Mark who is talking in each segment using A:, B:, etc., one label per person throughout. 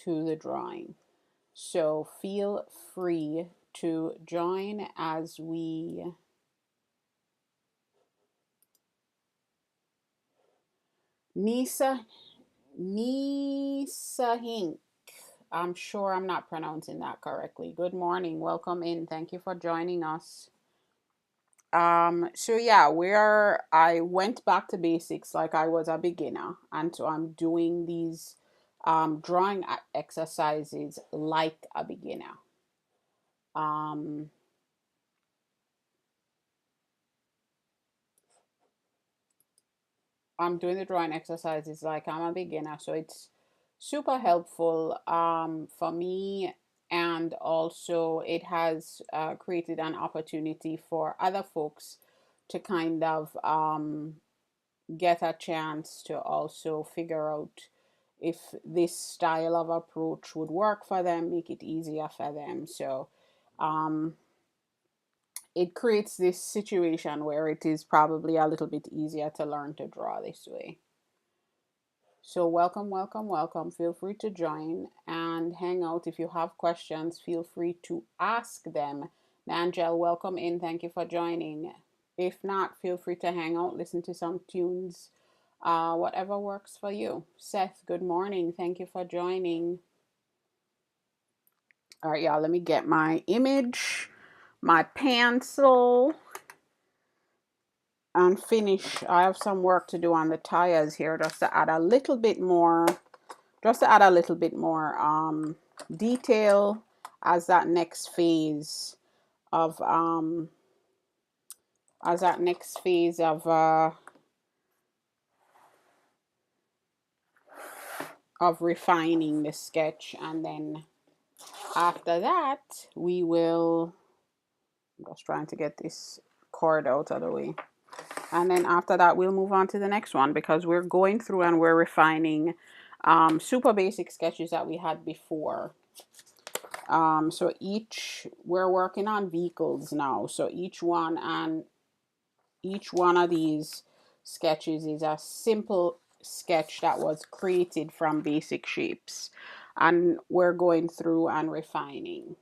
A: to the drawing. So feel free to join as we Nisa Hink. I'm sure I'm not pronouncing that correctly. Good morning. Welcome in. Thank you for joining us. So yeah, I went back to basics like I was a beginner, and so I'm doing these drawing exercises like a beginner. Um, I'm doing the drawing exercises like I'm a beginner, so it's super helpful for me, and also it has created an opportunity for other folks to kind of get a chance to also figure out if this style of approach would work for them, make it easier for them. So um, it creates this situation where it is probably a little bit easier to learn to draw this way. So welcome, welcome, welcome. Feel free to join and hang out. If you have questions, feel free to ask them. Angel, welcome in. Thank you for joining. If not, feel free to hang out, listen to some tunes, whatever works for you. Seth, good morning. Thank you for joining. All right, y'all, let me get my image, my pencil, and finish. I have some work to do on the tires here just to add a little bit more, detail as that next phase of refining the sketch. And then after that we will, I'm just trying to get this cord out of the way, and then after that we'll move on to the next one, because we're going through and we're refining super basic sketches that we had before. So we're working on vehicles now, so each one of these sketches is a simple sketch that was created from basic shapes, and we're going through and refining.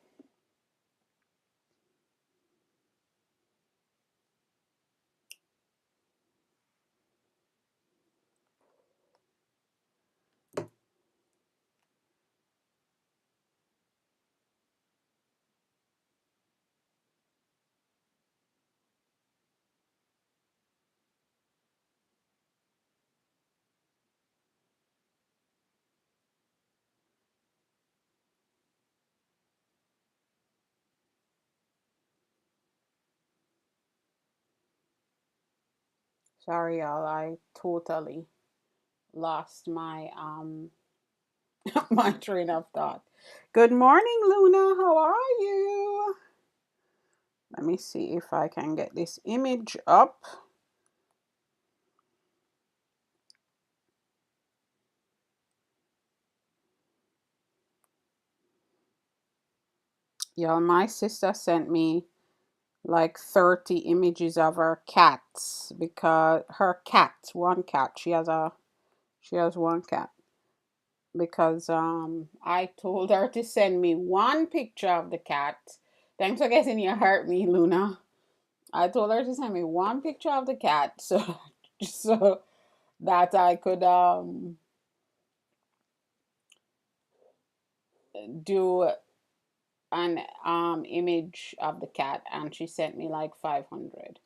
A: Sorry y'all, I totally lost my my train of thought. Good morning, Luna. How are you? Let me see if I can get this image up. Y'all, my sister sent me like 30 images of her cats, because one cat, she has one cat, because I told her to send me one picture of the cat. Thanks for getting your hurt me, Luna. I told her to send me one picture of the cat, so so that I could do an image of the cat, and she sent me like 500.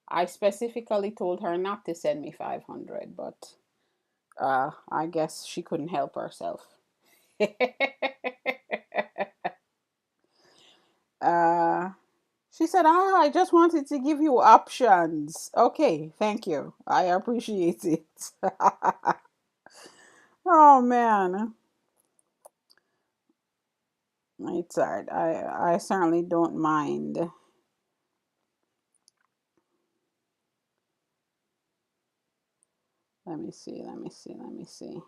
A: I specifically told her not to send me 500, but I guess she couldn't help herself. uh, she said, I just wanted to give you options. Okay, thank you. I appreciate it. Oh man. It's hard. I certainly don't mind. Let me see. Let me see. Let me see.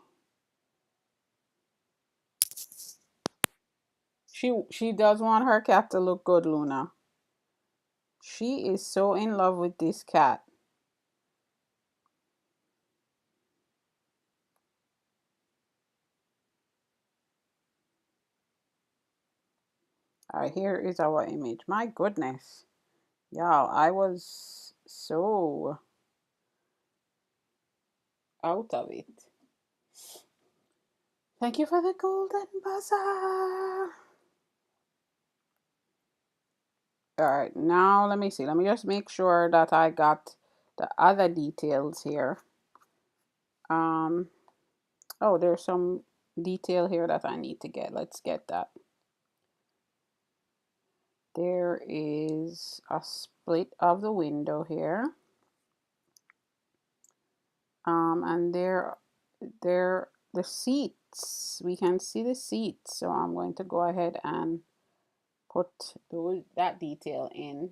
A: She does want her cat to look good, Luna. She is so in love with this cat. All right, here is our image. My goodness. Y'all, I was so out of it. Thank you for the golden buzzer. All right, now let me see. Let me just make sure that I got the other details here. Oh, there's some detail here that I need to get. Let's get that. There is a split of the window here. And there the seats. We can see the seats. So I'm going to go ahead and put that detail in.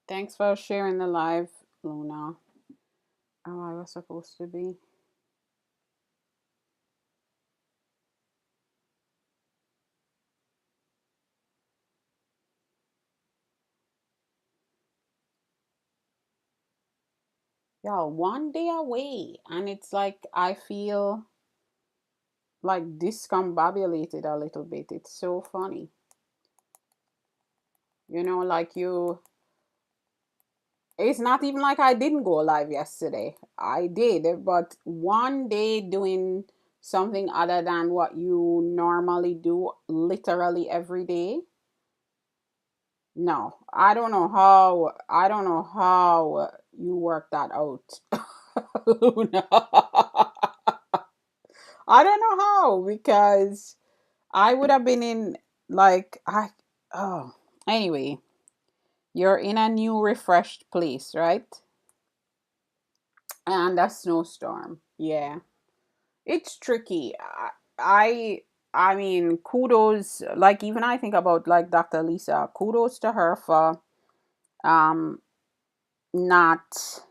A: Thanks for sharing the live, Luna. Oh, I was supposed to be. Y'all, one day away, and it's like I feel like discombobulated a little bit. It's so funny. You know, like it's not even like I didn't go live yesterday. I did, but one day doing something other than what you normally do literally every day. No, I don't know how you work that out. Luna. I don't know how, because I would have been in, like, oh, anyway, you're in a new refreshed place, right? And a snowstorm. Yeah. It's tricky. I I mean, kudos, like, even I think about, like, Dr. Lisa, kudos to her for um not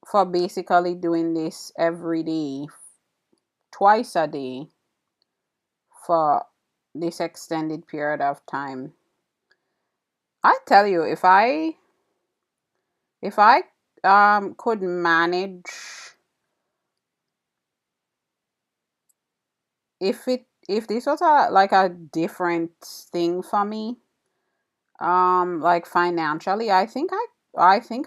A: for basically doing this every day, twice a day, for this extended period of time. I tell you, if I could manage, if this was a like a different thing for me, like financially, I think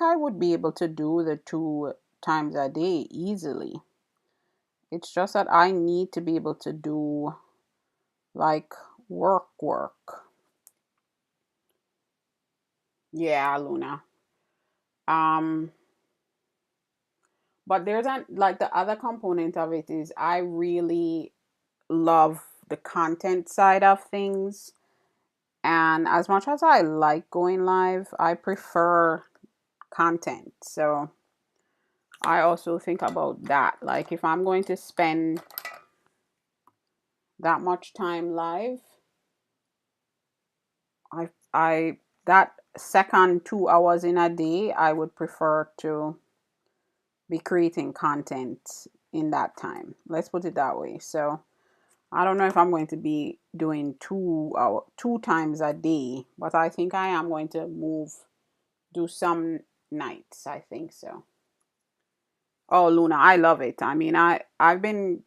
A: I would be able to do the 2 times a day easily. It's just that I need to be able to do, like, work. Yeah, Luna. Um, but there's like, the other component of it is I really love the content side of things. And as much as I like going live, I prefer content. So I also think about that. Like, if I'm going to spend that much time live, I that second 2 hours in a day, I would prefer to be creating content in that time. Let's put it that way. So I don't know if I'm going to be doing 2 times a day, but I think I am going to do some nights. I think so. Oh, Luna, I love it. I mean, I haven't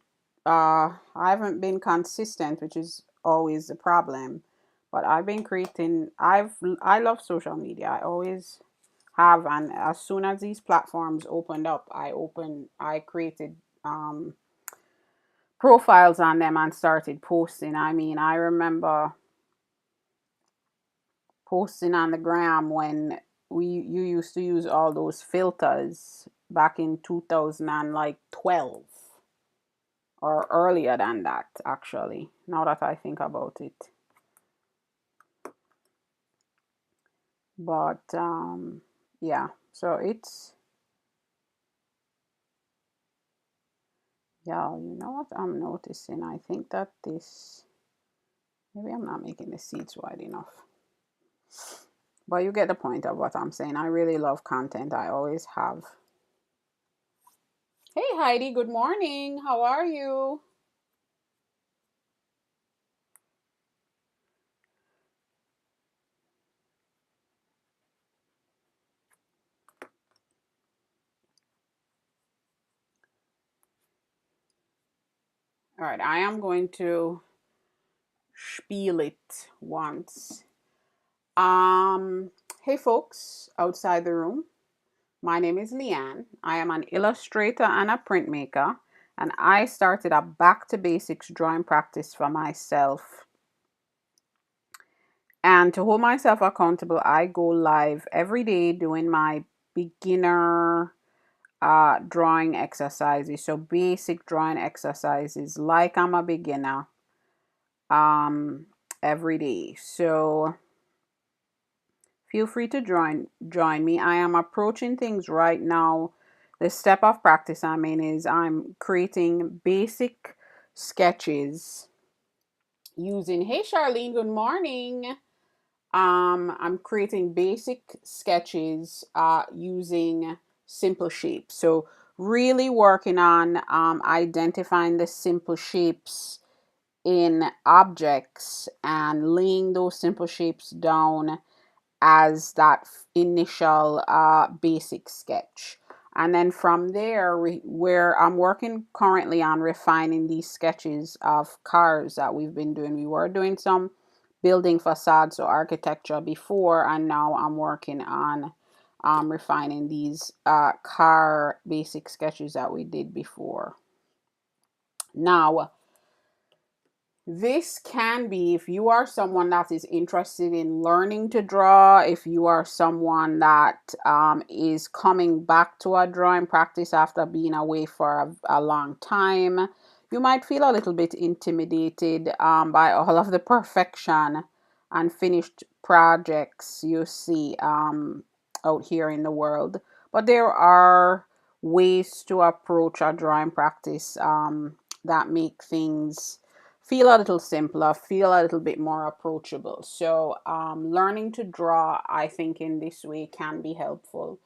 A: been consistent, which is always the problem. But I've been creating. I love social media. I always have, and as soon as these platforms opened up, I created profiles on them and started posting. I mean, I remember posting on the gram when you used to use all those filters back in 2012, or earlier than that, actually, now that I think about it. But yeah, so it's, yeah, you know what I'm noticing? I think that maybe I'm not making the seats wide enough. But you get the point of what I'm saying. I really love content. I always have. Hey, Heidi, good morning. How are you? All right, I am going to spiel it once. Um, hey folks outside the room. My name is LeeAnn. I am an illustrator and a printmaker, and I started a back to basics drawing practice for myself. And to hold myself accountable, I go live every day doing my beginner drawing exercises. So basic drawing exercises like I'm a beginner every day. So feel free to join me. I am approaching things right now. The step of practice I'm in is I'm creating basic sketches using, hey Charlene, good morning. I'm creating basic sketches using simple shapes. So really working on identifying the simple shapes in objects and laying those simple shapes down as that initial basic sketch. And then from there, where I'm working currently on refining these sketches of cars that we've been doing. We were doing some building facades or architecture before, and now I'm working on refining these car basic sketches that we did before. Now, this can be, if you are someone that is interested in learning to draw, if you are someone that is coming back to a drawing practice after being away for a long time, you might feel a little bit intimidated by all of the perfection and finished projects you see out here in the world. But there are ways to approach a drawing practice that make things feel a little simpler, feel a little bit more approachable. So learning to draw, I think, in this way can be helpful.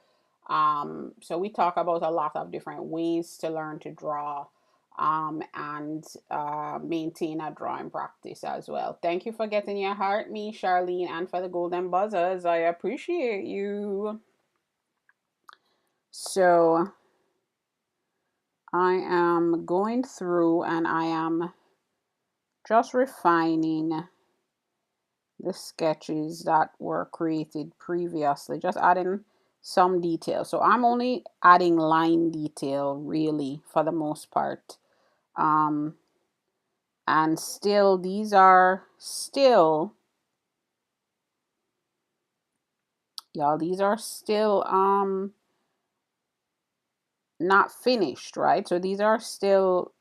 A: So we talk about a lot of different ways to learn to draw and maintain a drawing practice as well. Thank you for getting your heart, me, Charlene, and for the golden buzzers. I appreciate you. So I am going through and I am just refining the sketches that were created previously, just adding some detail. So I'm only adding line detail really for the most part. And still, these are still, y'all, these are still not finished, right? So these are still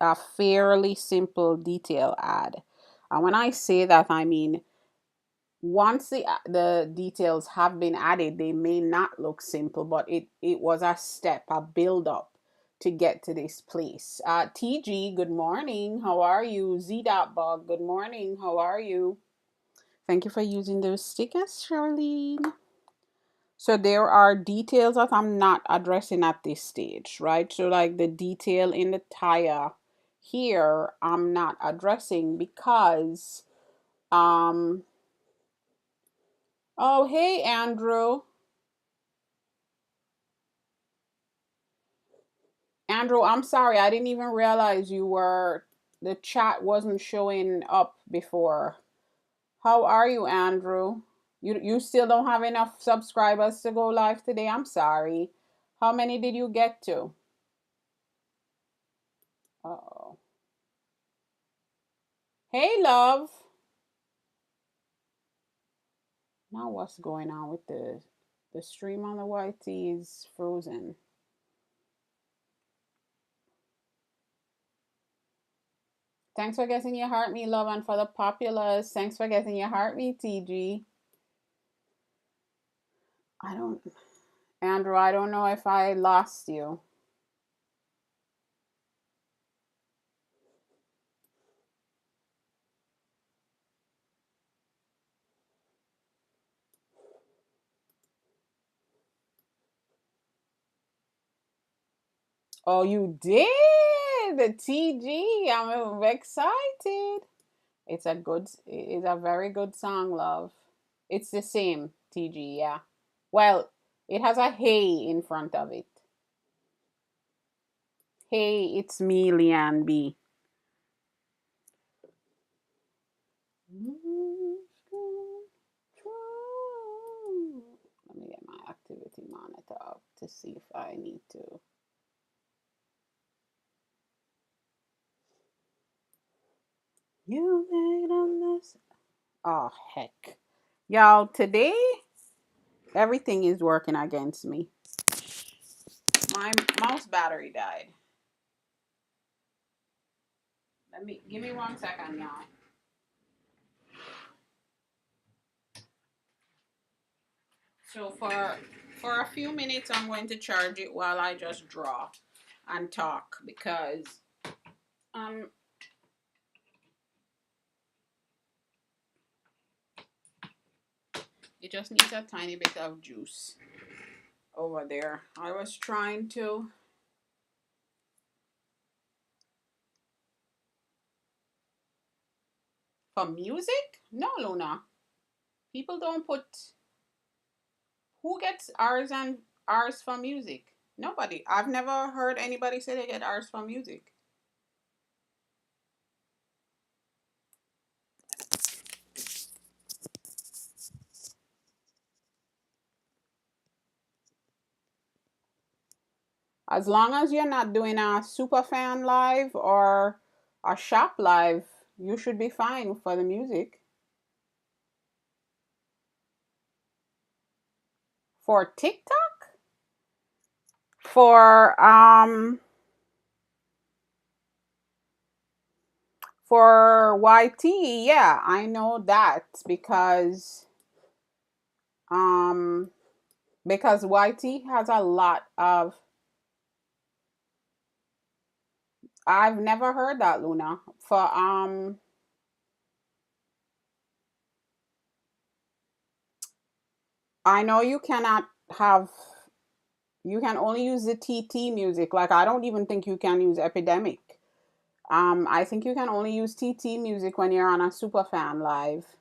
A: a fairly simple detail add. And when I say that, I mean once the details have been added, they may not look simple, but it was a step, a build up to get to this place. TG, good morning. How are you? Z.bug, good morning. How are you? Thank you for using those stickers, Charlene. So there are details that I'm not addressing at this stage, right? So like the detail in the tire here, I'm not addressing because oh, hey, Andrew. Andrew, I'm sorry. I didn't even realize the chat wasn't showing up before. How are you, Andrew? You still don't have enough subscribers to go live today? I'm sorry. How many did you get to? Uh-oh. Hey, love. Now what's going on with the stream on the YT is frozen. Thanks for getting your heart me, love, and for the populars. Thanks for getting your heart me, TG. Andrew, I don't know if I lost you. Oh, you did, TG. I'm excited. It's a very good song, love. It's the same, TG, yeah. Well, it has a hey in front of it. Hey, it's me, LeeAnn B. Let me get my activity monitor up to see if I need to. You made a mess. Oh, heck. Y'all, today, everything is working against me. My mouse battery died. Give me 1 second, y'all. So for a few minutes, I'm going to charge it while I just draw and talk because um it just needs a tiny bit of juice over there. I was trying to. For music? No, Luna. People don't put. Who gets R's and R's for music? Nobody. I've never heard anybody say they get R's for music. As long as you're not doing a super fan live or a shop live, you should be fine for the music. For TikTok? For YT, yeah, I know that um because YT has a lot of. I've never heard that, Luna. For I know you cannot have. You can only use the TT music. Like I don't even think you can use Epidemic. I think you can only use TT music when you're on a Superfan live.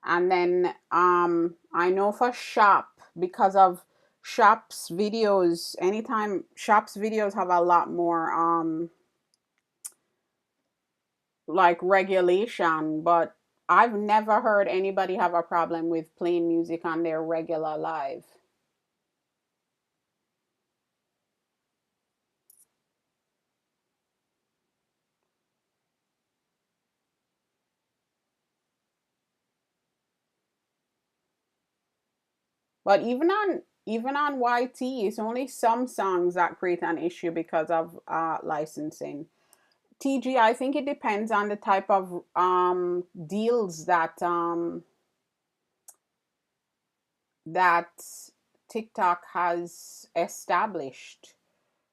A: And then I know for Shop, because of Shop's videos, anytime Shop's videos have a lot more like regulation, but I've never heard anybody have a problem with playing music on their regular live. But even on YT, it's only some songs that create an issue because of licensing. TG, I think it depends on the type of deals that TikTok has established.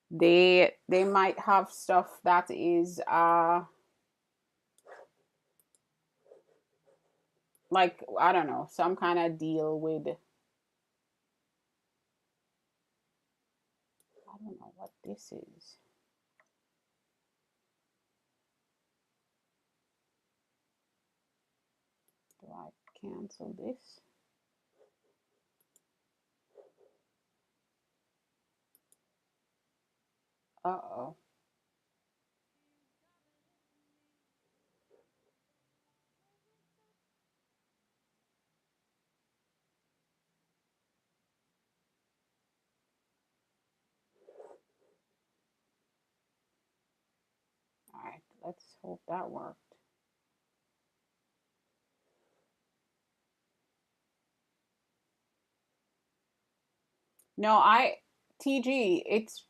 A: They might have stuff that is like I don't know, some kind of deal with I don't know what this is. Do I cancel this? Uh-oh. All right, let's hope that worked. No, TG, it's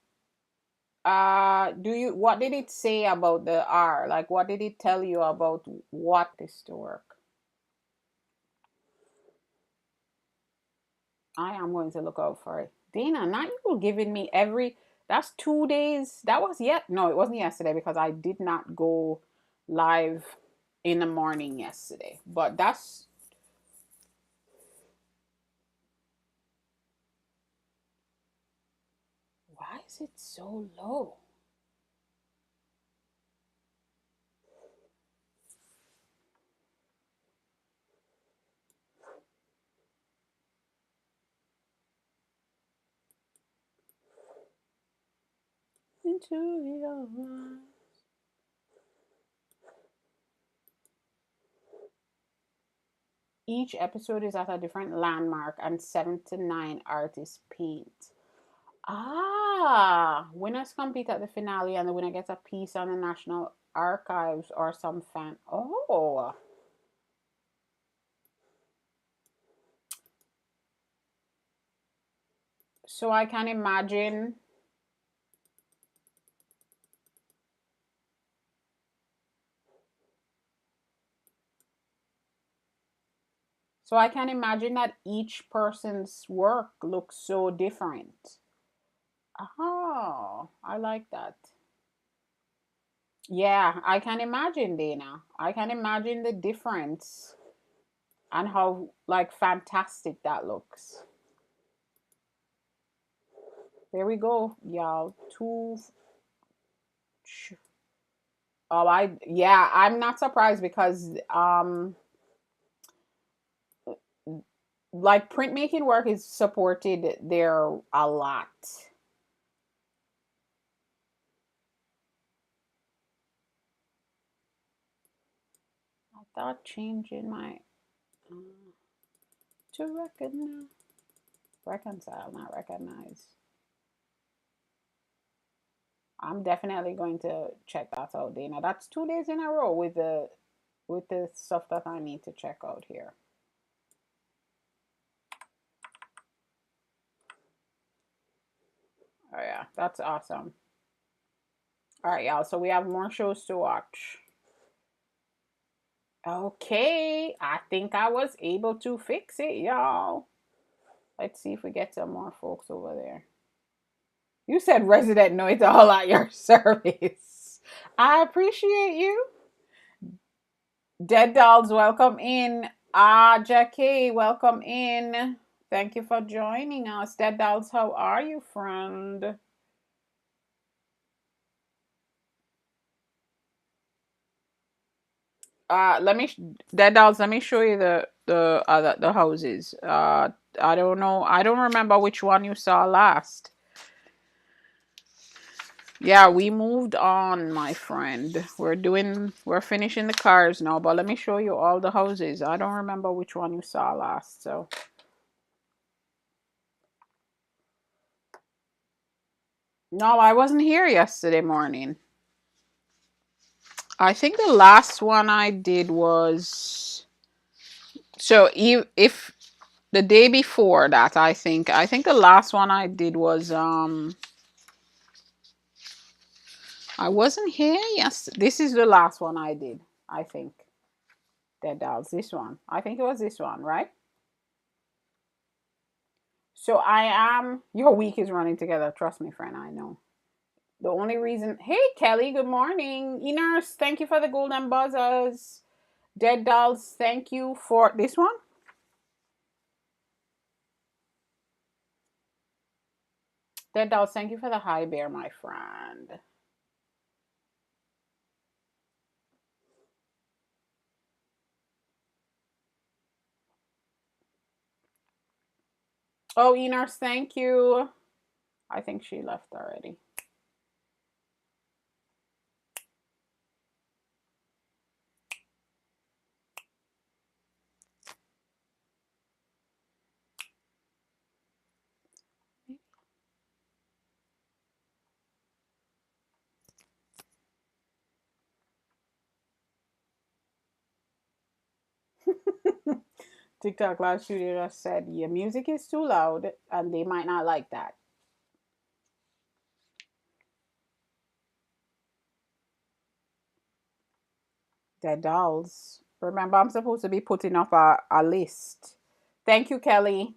A: do you what did it say about the R? Like what did it tell you about what this to work? I am going to look out for it. Dana, not you giving me that's 2 days. That was yet no, it wasn't yesterday because I did not go live in the morning yesterday. But that's why is it so low? into your eyes. Each episode is at a different landmark and 7 to 9 artists paint. Ah, winners compete at the finale and the winner gets a piece on the National Archives or some fan. Oh. So I can imagine. So I can imagine that each person's work looks so different. Oh, I like that. Yeah, I can imagine, Dana. I can imagine the difference and how like fantastic that looks. There we go, y'all. Oh, yeah, I'm not surprised because like printmaking work is supported there a lot. I thought changing my to recognize, reconcile, not recognize. I'm definitely going to check that out, Dana. That's 2 days in a row with the stuff that I need to check out here. Oh yeah, that's awesome. All right, y'all. So we have more shows to watch. Okay, I think I was able to fix it, y'all. Let's see if we get some more folks over there. You said resident know it's all at your service. I appreciate you. Dead Dolls, welcome in. Ah, Jackie, welcome in. Thank you for joining us. Dead Dolls, how are you, friend? Let me Dead Dolls. Let me show you the houses. I don't know. I don't remember which one you saw last. Yeah, we moved on, my friend. We're finishing the cars now, but let me show you all the houses. I don't remember which one you saw last, so. No, I wasn't here yesterday morning. I think the last one I did was so if the day before that, I think the last one I did was I wasn't here. Yes, this is the last one I did. I think Dead Dolls. This one. I think it was this one, right? So I am. Your week is running together. Trust me, friend. I know. The only reason. Hey, Kelly. Good morning. Iners, thank you for the golden buzzers. Dead Dolls, thank you for this one. Dead Dolls, thank you for the high bear, my friend. Oh, Iners, thank you. I think she left already. TikTok Live Studio just said, your music is too loud and they might not like that. Dead Dolls. Remember, I'm supposed to be putting up a list. Thank you, Kelly.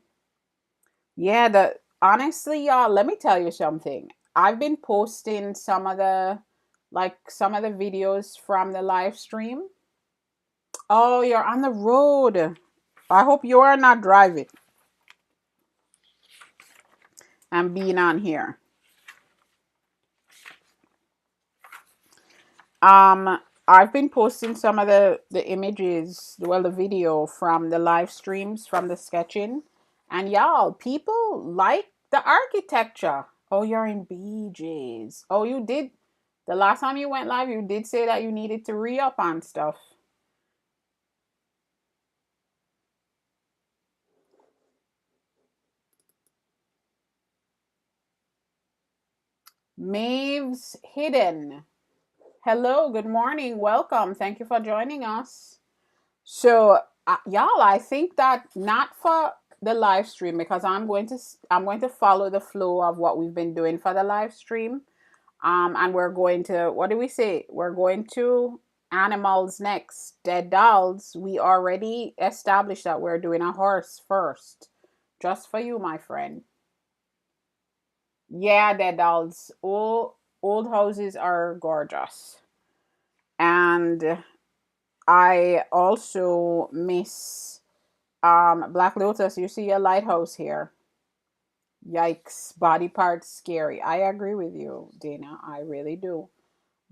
A: Yeah, honestly, y'all, let me tell you something. I've been posting some of the videos from the live stream. Oh, you're on the road. I hope you are not driving and being on here. I've been posting some of the images, well, the video from the live streams from the sketching, and y'all, people like the architecture. Oh, you're in BJ's. Oh, you did. The last time you went live, you did say that you needed to re up on stuff. Maeve's Hidden. Hello, good morning, welcome. Thank you for joining us. So, y'all, I think that not for the live stream because I'm going to follow the flow of what we've been doing for the live stream. And we're going to, what do we say? We're going to animals next. Dead dolls. We already established that we're doing a horse first. Just for you, my friend. Yeah, dead dolls. Old houses are gorgeous. And I also miss Black Lotus. You see a lighthouse here. Yikes, body parts scary. I agree with you, Dana. I really do.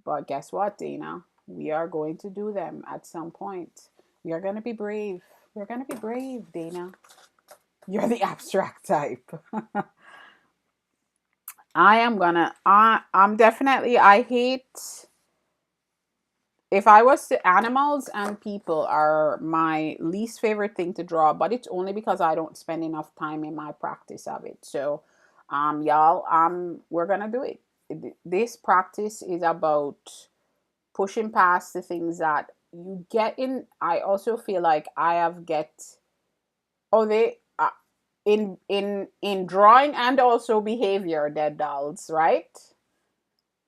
A: But guess what, Dana? We are going to do them at some point. We are going to be brave. We're going to be brave, Dana. You're the abstract type. I'm definitely, I hate, if I was to, animals and people are my least favorite thing to draw, but it's only because I don't spend enough time in my practice of it. So, y'all, we're going to do it. This practice is about pushing past the things that you get in. I also feel like I have get, oh, they in drawing and also behavior, dead dolls, right?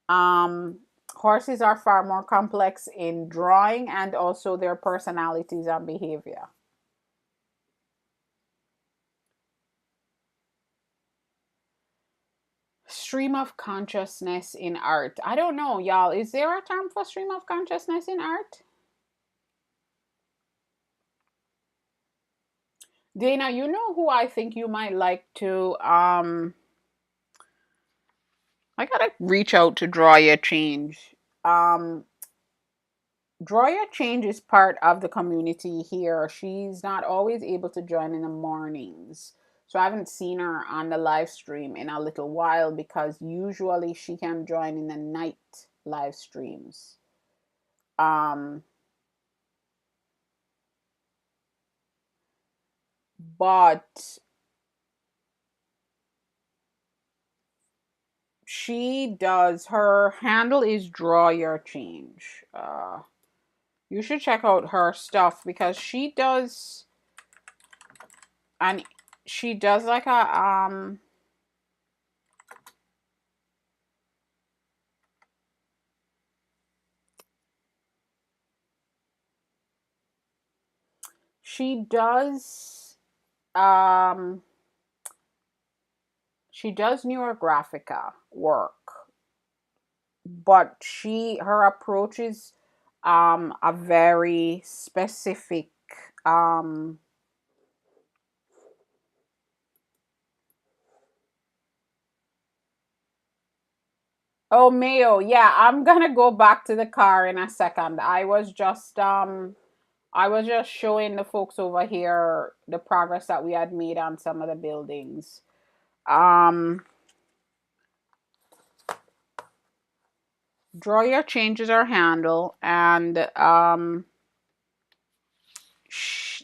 A: um Horses are far more complex in drawing and also their personalities and behavior. Stream of consciousness in art, I don't know, y'all. Is there a term for stream of consciousness in art? Dana, you know who I think you might like to I gotta reach out to Draw Your Change. Um, Draw Your Change is part of the community here. She's not always able to join in the mornings. So I haven't seen her on the live stream in a little while because usually she can join in the night live streams. Um, but she does, her handle is Draw Your Change. You should check out her stuff because and she does like a she does um she does newer graphica work, but her approach is a very specific um oh, Mayo, yeah, I'm gonna go back to the car in a second. I was just showing the folks over here the progress that we had made on some of the buildings. um Draw Your Changes her handle, and sh-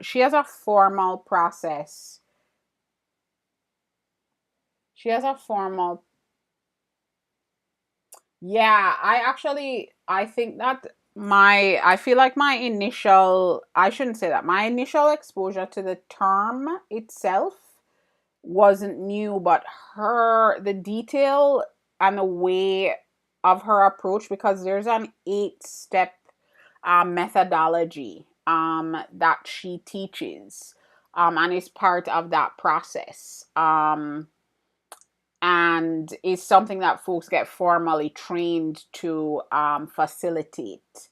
A: she has a formal process. She has a formal Yeah, I think that I feel like I shouldn't say that. My initial exposure to the term itself wasn't new, but the detail and the way of her approach, because there's an 8-step methodology that she teaches, and is part of that process. And is something that folks get formally trained to facilitate.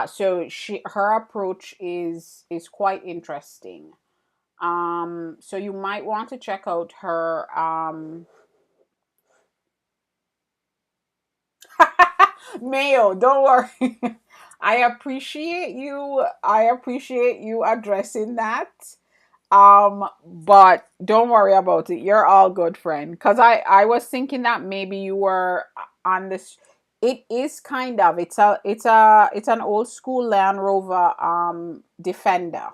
A: So her approach is quite interesting. So you might want to check out her. Mayo, don't worry. I appreciate you. I appreciate you addressing that. But don't worry about it. You're all good, friend. Because I was thinking that maybe you were on this. It is kind of. It's an old school Land Rover Defender.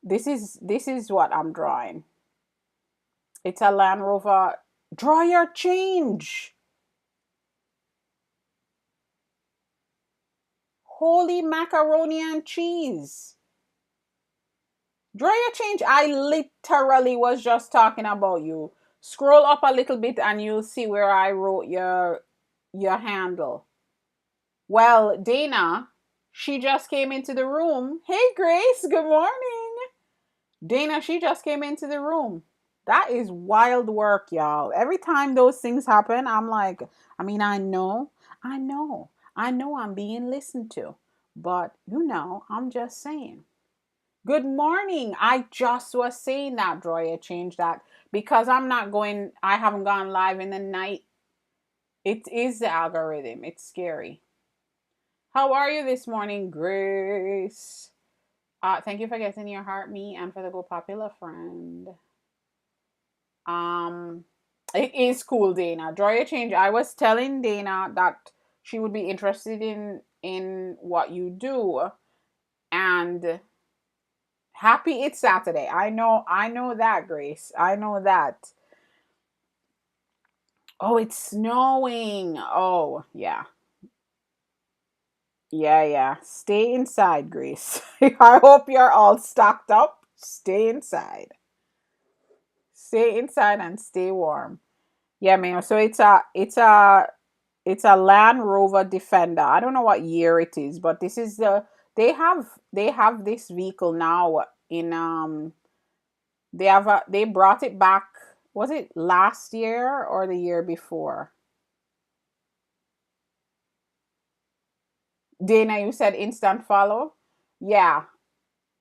A: This is what I'm drawing. It's a Land Rover. Draw your change. Holy macaroni and cheese. Draw your change. I literally was just talking about you. Scroll up a little bit and you'll see where I wrote your handle. Well, Dana, she just came into the room. Hey Grace, good morning. Dana, she just came into the room. That is wild work, y'all. Every time those things happen, I'm like, I know, I'm being listened to. But, I'm just saying. Good morning. I just was saying that, Droya, change that because I haven't gone live in the night. It is the algorithm. It's scary. How are you this morning, Grace? Thank you for getting your heart, me, and for the Go Popular friend. Um, it is cool, Dana. Draw your change. I was telling Dana that she would be interested in what you do, and happy it's Saturday. I know that, Grace. I know that. Oh, it's snowing. Oh, yeah. Yeah, yeah. Stay inside, Grace. I hope you're all stocked up. Stay inside. Stay inside and stay warm. Yeah, man. So it's a Land Rover Defender. I don't know what year it is, but this is they have this vehicle now in they brought it back. Was it last year or the year before? Dana, you said instant follow? Yeah.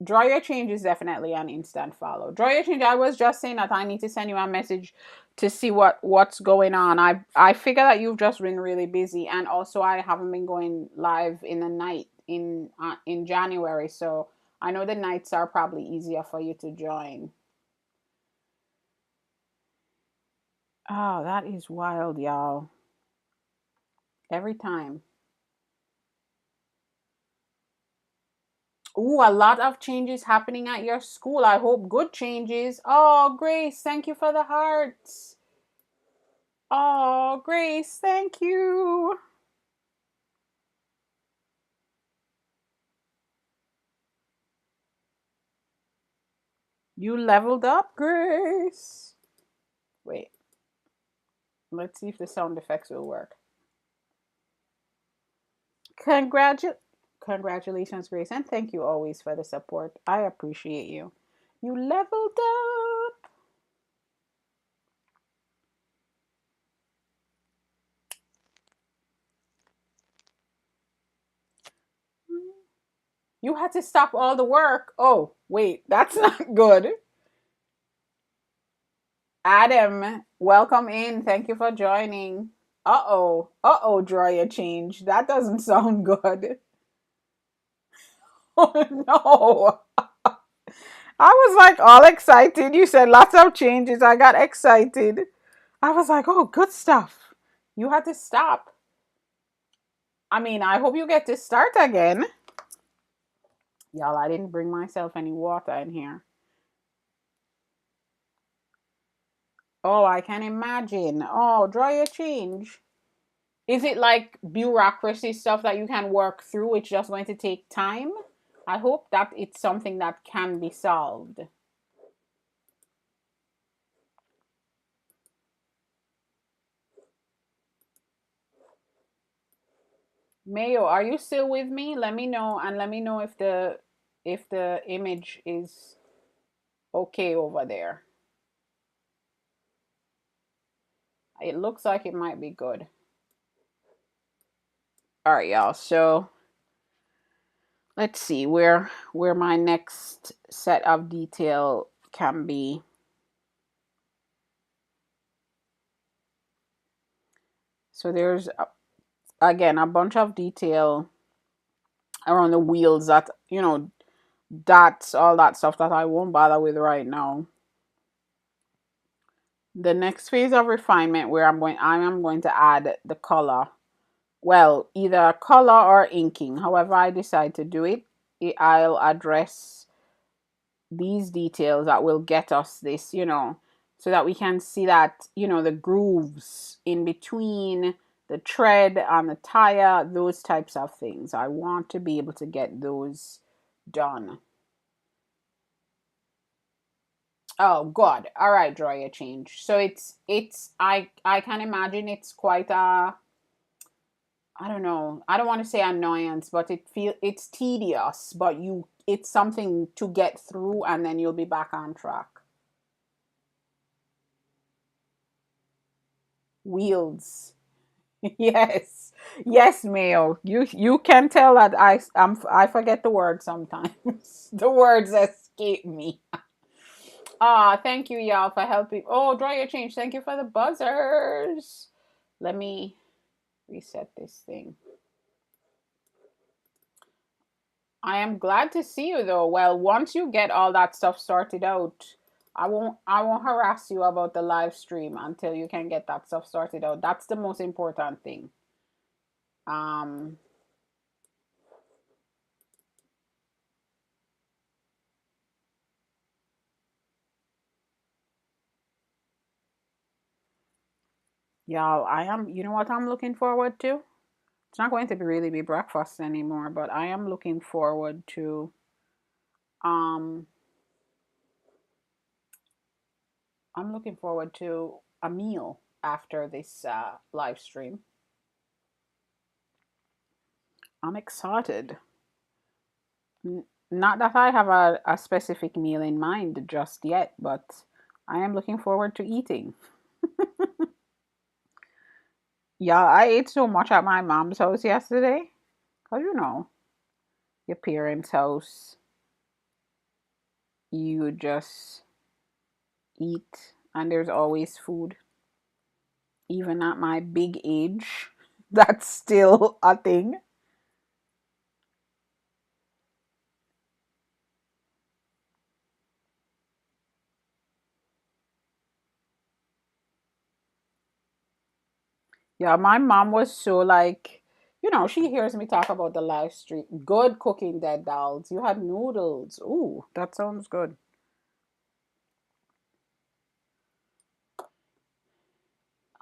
A: Draw your change is definitely an instant follow. Draw your change. I was just saying that I need to send you a message to see what's going on. I figure that you've just been really busy, and also I haven't been going live in the night in January, so I know the nights are probably easier for you to join. Oh, that is wild, y'all. Every time. Ooh, a lot of changes happening at your school. I hope good changes. Oh, Grace, thank you for the hearts. Oh, Grace, thank you. You leveled up, Grace. Wait, let's see if the sound effects will work. Congratu- Congratulations, Grace, and thank you always for the support. I appreciate you. You leveled up. You had to stop all the work. Oh, wait, that's not good. Adam, welcome in. Thank you for joining. Uh-oh. Uh-oh, Dryer change. That doesn't sound good. Oh no. I was like all excited. You said lots of changes. I got excited. I was like, oh, good stuff. You had to stop. I hope you get to start again. Y'all, I didn't bring myself any water in here. Oh, I can imagine. Oh, Dryer change. Is it like bureaucracy stuff that you can work through? It's just going to take time. I hope that it's something that can be solved. Mayo, are you still with me? Let me know, and let me know if the image is okay over there. It looks like it might be good. All right, y'all. So let's see where my next set of detail can be. So there's again a bunch of detail around the wheels that that's all that stuff that I won't bother with right now. The next phase of refinement where I am going to add the color. Well, either color or inking. However I decide to do it, I'll address these details that will get us this, so that we can see that, the grooves in between the tread on the tire, those types of things. I want to be able to get those done. Oh God. All right, draw your change. So I can imagine it's quite a, I don't know. I don't want to say annoyance, but it's tedious, but it's something to get through and then you'll be back on track. Wheels. Yes. Yes, Mayo. You can tell that I forget the word sometimes. The words escape me. Thank you, y'all, for helping. Oh, draw your change. Thank you for the buzzers. Let me reset this thing. I am glad to see you though. Well, once you get all that stuff sorted out, I won't harass you about the live stream until you can get that stuff sorted out. That's the most important thing. Um Y'all, you know what I'm looking forward to? It's not going to really be breakfast anymore, but I am looking forward to um I'm looking forward to a meal after this live stream. I'm excited. Not that I have a specific meal in mind just yet, but I am looking forward to eating. Yeah, I ate so much at my mom's house yesterday. Because, your parents' house, you just eat and there's always food. Even at my big age, that's still a thing. Yeah, my mom was so like, she hears me talk about the live stream. Good cooking, dead dolls. You had noodles. Ooh, that sounds good.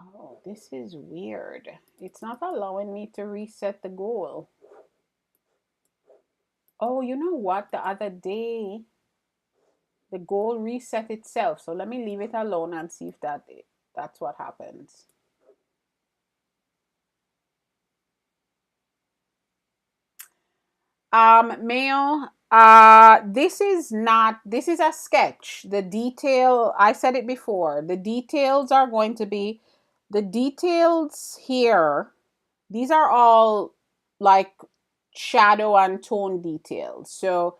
A: Oh, this is weird. It's not allowing me to reset the goal. Oh, you know what? The other day, the goal reset itself. So let me leave it alone and see if that's what happens. Mail. This is a sketch. The detail, I said it before. The details are going to be the details here. These are all like shadow and tone details. So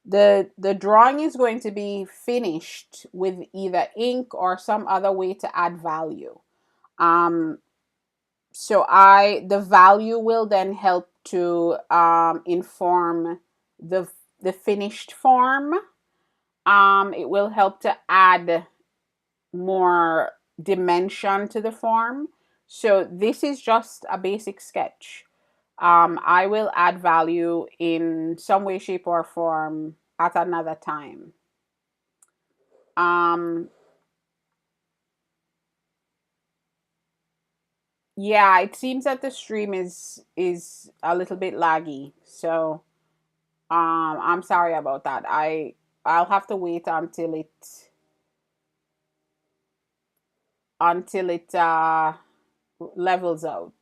A: the drawing is going to be finished with either ink or some other way to add value. Um, so the value will then help to inform the the finished form. It will help to add more dimension to the form. So this is just a basic sketch. I will add value in some way, shape, or form at another time. Um, yeah, it seems that the stream is a little bit laggy. So I'm sorry about that. I'll have to wait until it levels out.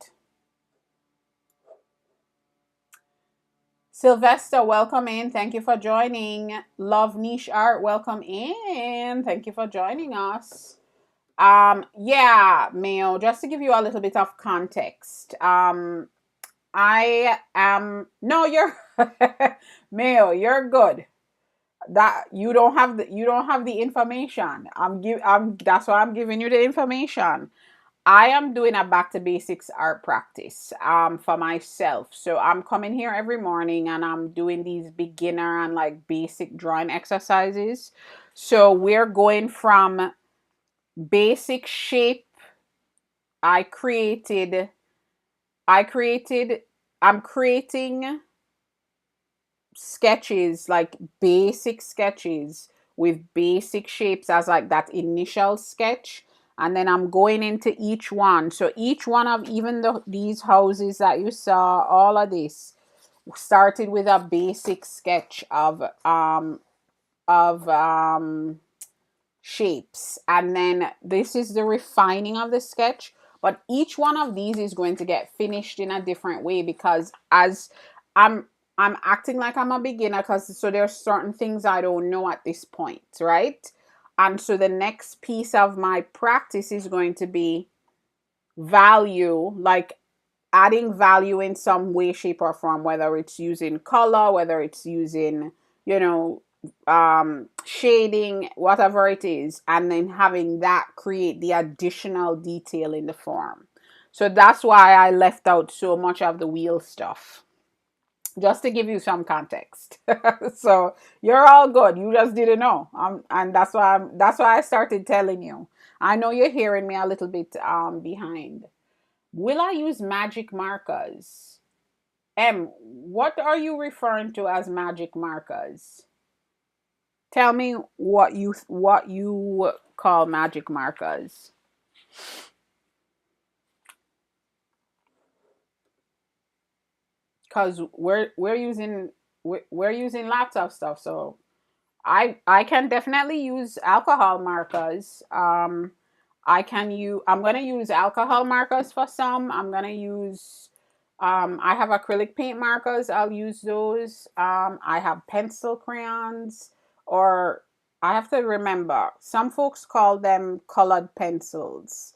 A: Sylvester, welcome in. Thank you for joining. Love Niche Art, welcome in. Thank you for joining us. Yeah, Mayo, just to give you a little bit of context. I am no, you're Mayo, you're good. That you don't have the information. I'm that's why I'm giving you the information. I am doing a back to basics art practice for myself. So I'm coming here every morning and I'm doing these beginner and like basic drawing exercises. So we're going from basic shape. I created, I created, I'm creating sketches, like basic sketches with basic shapes as like that initial sketch, and then I'm going into each one. So each one of even these houses that you saw, all of this started with a basic sketch of shapes, and then this is the refining of the sketch. But each one of these is going to get finished in a different way, because as i'm I'm acting like I'm a beginner, because so there's certain things I don't know at this point, right? And so the next piece of my practice is going to be value, like adding value in some way, shape, or form, whether it's using color, whether it's using, you know, shading, whatever it is, and then having that create the additional detail in the form. So that's why I left out so much of the wheel stuff, just to give you some context. So you're all good. You just didn't know, and that's why I started telling you. I know you're hearing me a little bit behind. Will I use magic markers? What are you referring to as magic markers? Tell me what you call magic markers. Cause we're using laptop stuff, so I can definitely use alcohol markers. I'm gonna use alcohol markers for some. I'm gonna use I have acrylic paint markers. I'll use those. I have pencil crayons, or I have to remember, some folks call them colored pencils.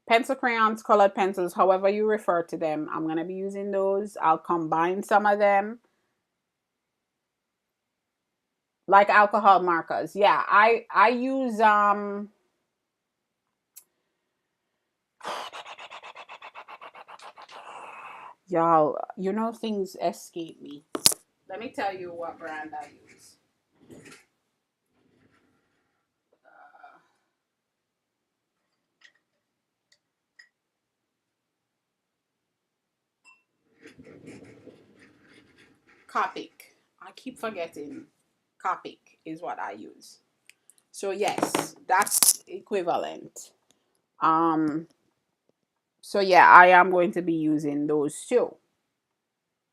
A: Pencil crayons, colored pencils, however you refer to them. I'm gonna be using those. I'll combine some of them, like alcohol markers. Yeah, I use y'all, things escape me. Let me tell you what brand I use. Copic. I keep forgetting. Copic is what I use. So yes, that's equivalent. Um so yeah, I am going to be using those too,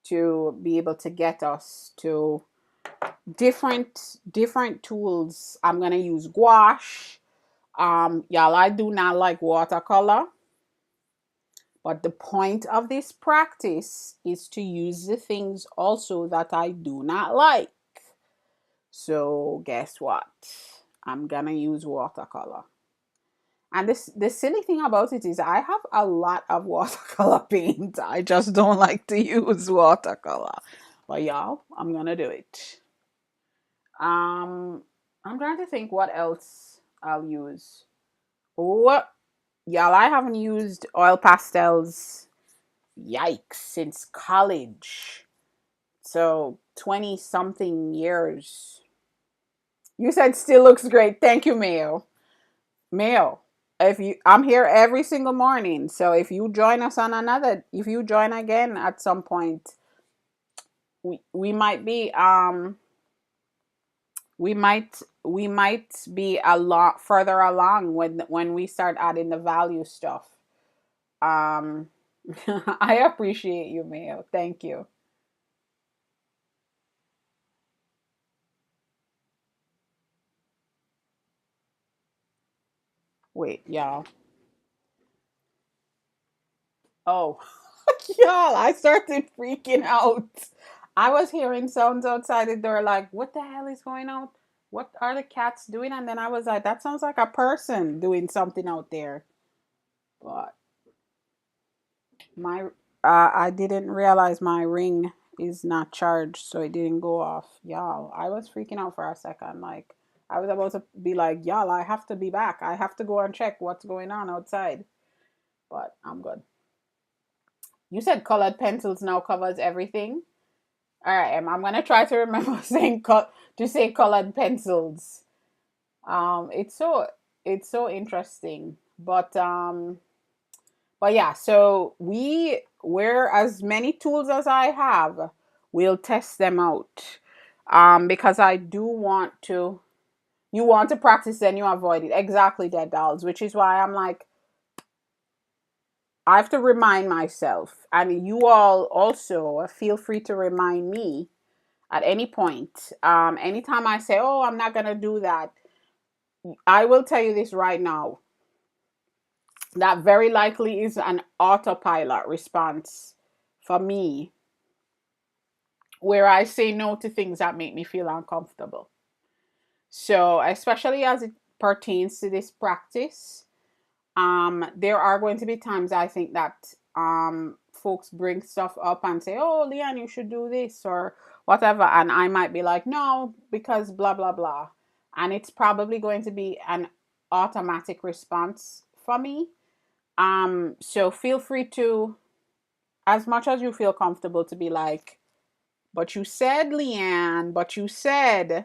A: to be able to get us to different tools. I'm gonna use gouache. Y'all, I do not like watercolor, but the point of this practice is to use the things also that I do not like. So guess what? I'm gonna use watercolor. And this the silly thing about it is I have a lot of watercolor paint. I just don't like to use watercolor. But y'all, I'm gonna do it. Um, I'm trying to think what else I'll use. What, y'all, I haven't used oil pastels, yikes, since college. So 20 something years. You said still looks great. Thank you, Mayo. Mayo. If you I'm here every single morning. So if you join again at some point, we might be we might be a lot further along when we start adding the value stuff. Um I appreciate you, Mayo. Thank you. Wait, y'all. Oh, y'all, I started freaking out. I was hearing sounds outside the door, like, what the hell is going on? What are the cats doing? And then I was like, that sounds like a person doing something out there. But my, I didn't realize my ring is not charged, so it didn't go off. Y'all, I was freaking out for a second. Like, I was about to be like, y'all, I have to be back. I have to go and check what's going on outside. I'm good. You said colored pencils now covers everything. All right, I'm gonna try to remember to say colored pencils. It's so interesting, but yeah. So we're as many tools as I have, we'll test them out. Because I do want to. You want to practice, then you avoid it. Exactly, dead dolls. Which is why I'm like, I have to remind myself, and you all also feel free to remind me at any point. Anytime I say, "Oh, I'm not gonna do that," I will tell you this right now. That very likely is an autopilot response for me, where I say no to things that make me feel uncomfortable. So, especially as it pertains to this practice, there are going to be times I think that folks bring stuff up and say, "Oh, LeeAnn, you should do this," or whatever, and I might be like, "No, because blah blah blah," and it's probably going to be an automatic response for me. So feel free to, as much as you feel comfortable, to be like, "But you said, LeeAnn, but you said."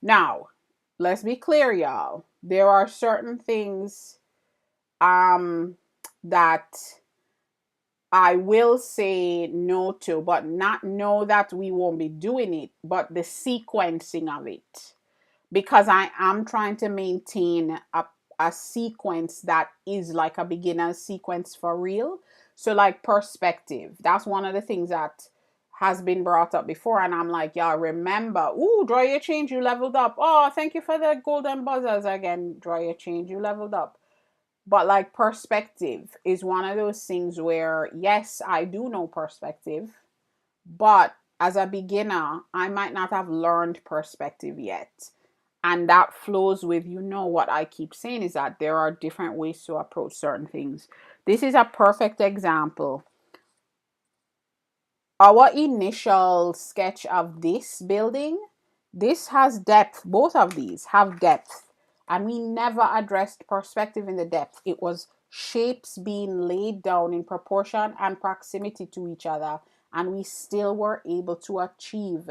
A: Now, let's be clear, y'all. There are certain things um that I will say no to, but not know that we won't be doing it, but the sequencing of it. Because I am trying to maintain a sequence that is like a beginner sequence for real. So, like perspective, that's one of the things that has been brought up before. And I'm like, y'all remember, ooh, draw your change, you leveled up. Oh, thank you for the golden buzzers again. Draw your change, you leveled up. But like perspective is one of those things where, yes, I do know perspective, but as a beginner, I might not have learned perspective yet. And that flows with, what I keep saying is that there are different ways to approach certain things. This is a perfect example. Our initial sketch of this building, this has depth. Both of these have depth. And we never addressed perspective in the depth. It was shapes being laid down in proportion and proximity to each other. And we still were able to achieve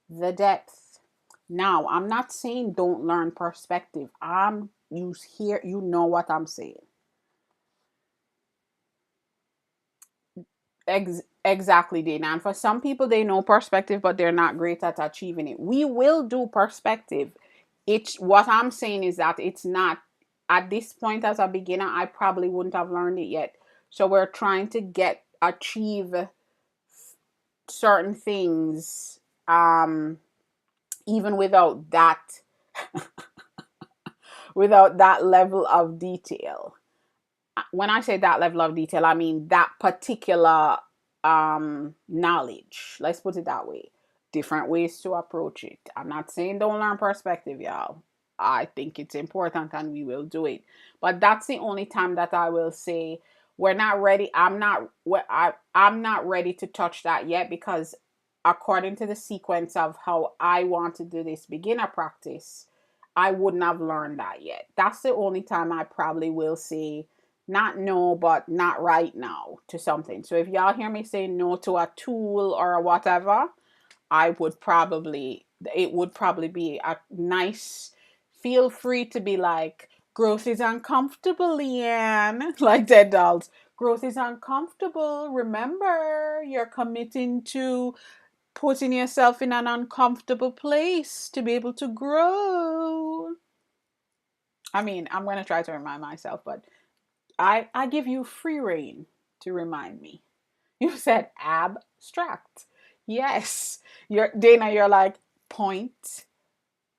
A: the depth. Now, I'm not saying don't learn perspective. You know what I'm saying. Exactly, Dana. And for some people, they know perspective, but they're not great at achieving it. We will do perspective. It's what I'm saying is that it's not at this point as a beginner. I probably wouldn't have learned it yet. So we're trying to achieve certain things, even without that level of detail. When I say that level of detail, I mean that particular knowledge. Let's put it that way. Different ways to approach it. I'm not saying don't learn perspective, y'all. I think it's important and we will do it. But that's the only time that I will say we're not ready. I'm not ready to touch that yet because according to the sequence of how I want to do this beginner practice, I wouldn't have learned that yet. That's the only time I probably will say not no, but not right now to something. So if y'all hear me say no to a tool or a whatever, it would probably be a nice, feel free to be like, growth is uncomfortable, LeeAnn. Like Dead Dolls. Growth is uncomfortable. Remember, you're committing to putting yourself in an uncomfortable place to be able to grow. I mean, I'm going to try to remind myself, but I give you free reign to remind me. You said abstract. Yes. You're like point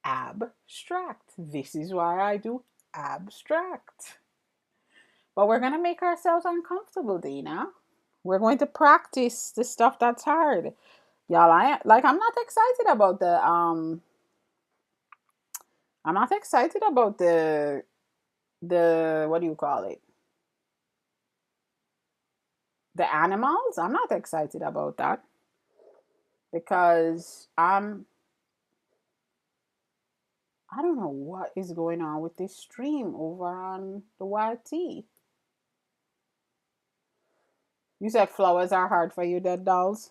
A: abstract. This is why I do abstract. But we're gonna make ourselves uncomfortable, Dana. We're going to practice the stuff that's hard. Y'all, I'm not excited about the what do you call it? The animals. I'm not excited about that because I don't know what is going on with this stream over on the YT. You said flowers are hard for you, dead dolls.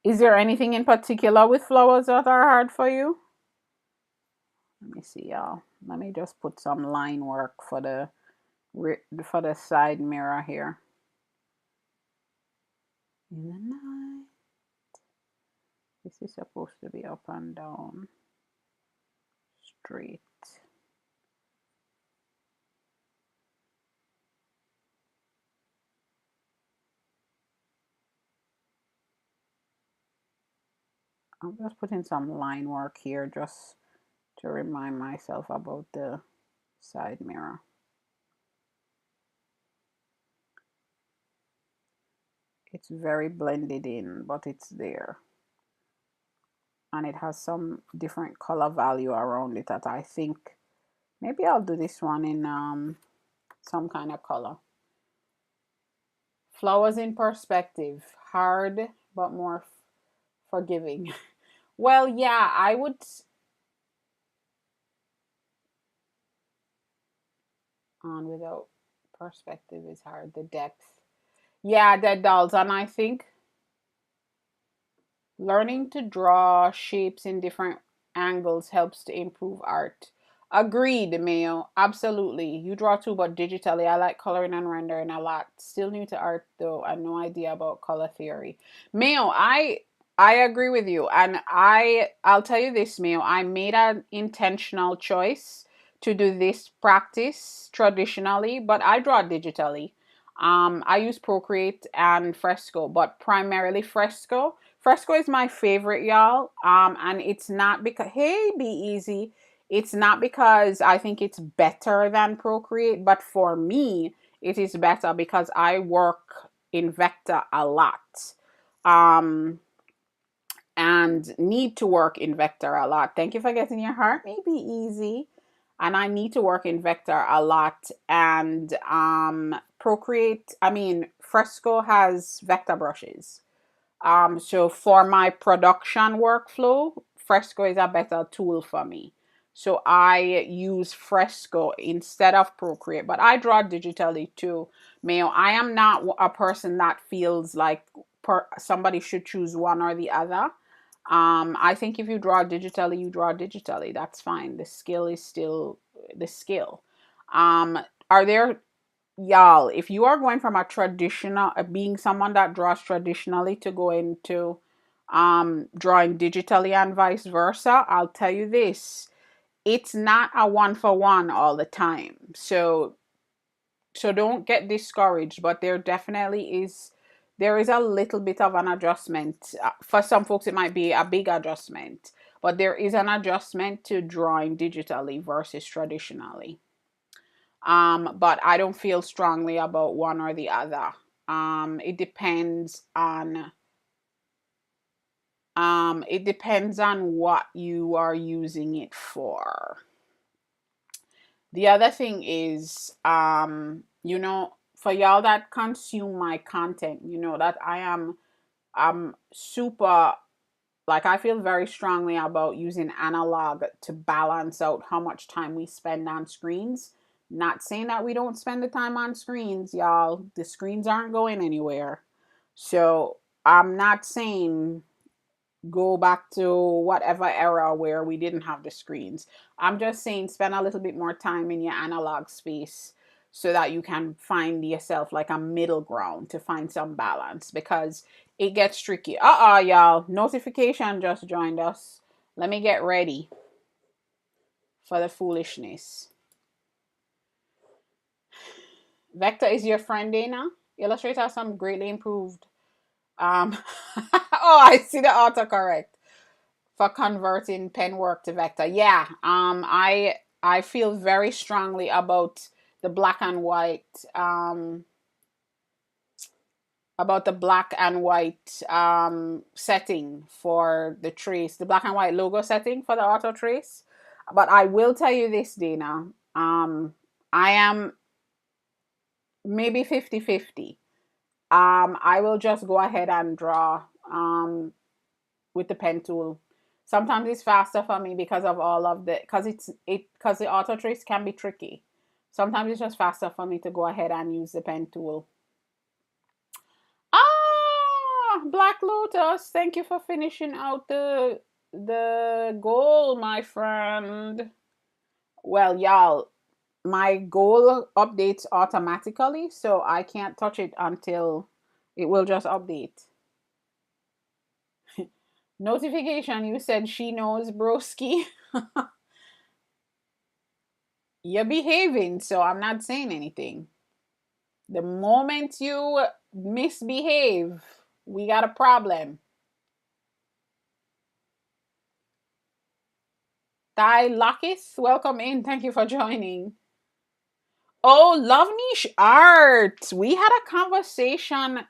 A: Is there anything in particular with flowers that are hard for you? Let me see, y'all. Let me just put some line work for the side mirror here. In the night. This is supposed to be up and down. Straight. I'm just putting some line work here just to remind myself about the side mirror. It's very blended in, but it's there. And it has some different color value around it that I think maybe I'll do this one in some kind of color. Flowers in perspective, hard but more forgiving. Well, yeah, I would. On without perspective is hard. The depth. Yeah, dead dolls. And I think learning to draw shapes in different angles helps to improve art. Agreed, Mayo. Absolutely. You draw too, but digitally. I like coloring and rendering a lot. Still new to art though. I have no idea about color theory. Mayo, I agree with you. And I'll tell you this, Mayo. I made an intentional choice to do this practice traditionally, but I draw digitally. I use Procreate and Fresco, but primarily Fresco. Fresco is my favorite, y'all. And it's not because, hey, be easy. It's not because I think it's better than Procreate, but for me, it is better because I work in vector a lot. Um, and need to work in vector a lot. Thank you for getting your heart. Maybe easy. And I need to work in vector a lot. And Fresco has vector brushes. So for my production workflow, Fresco is a better tool for me. So I use Fresco instead of Procreate, but I draw digitally too. Mayo, I am not a person that feels like somebody should choose one or the other. I think if you draw digitally, you draw digitally. That's fine. The skill is still the skill. Are there Y'all, if you are going from a traditional being someone that draws traditionally to go into drawing digitally and vice versa, I'll tell you this, it's not a one for one all the time. So don't get discouraged, but there is a little bit of an adjustment. For some folks it might be a big adjustment, but there is an adjustment to drawing digitally versus traditionally. But I don't feel strongly about one or the other. It depends on what you are using it for. The other thing is, for y'all that consume my content, you know that I'm super, like, I feel very strongly about using analog to balance out how much time we spend on screens. Not saying that we don't spend the time on screens, y'all. The screens aren't going anywhere. So I'm not saying go back to whatever era where we didn't have the screens. I'm just saying spend a little bit more time in your analog space so that you can find yourself like a middle ground to find some balance, because it gets tricky. Y'all. Notification just joined us. Let me get ready for the foolishness. Vector is your friend, Dana. Illustrator has some greatly improved. Oh, I see the autocorrect for converting pen work to vector. Yeah, I feel very strongly about the black and white setting for the trace, the black and white logo setting for the auto trace. But I will tell you this, Dana. I am maybe 50-50. I will just go ahead and draw with the pen tool. Sometimes it's faster for me because of all of the because the auto trace can be tricky. Sometimes it's just faster for me to go ahead and use the pen tool. Ah, Black Lotus, thank you for finishing out the goal, my friend. Well, y'all, my goal updates automatically, so I can't touch it until it will just update. Notification, you said she knows, broski. You're behaving, so I'm not saying anything. The moment you misbehave, we got a problem. Ty Lakis, welcome in. Thank you for joining. Oh, Love Niche Art. We had a conversation.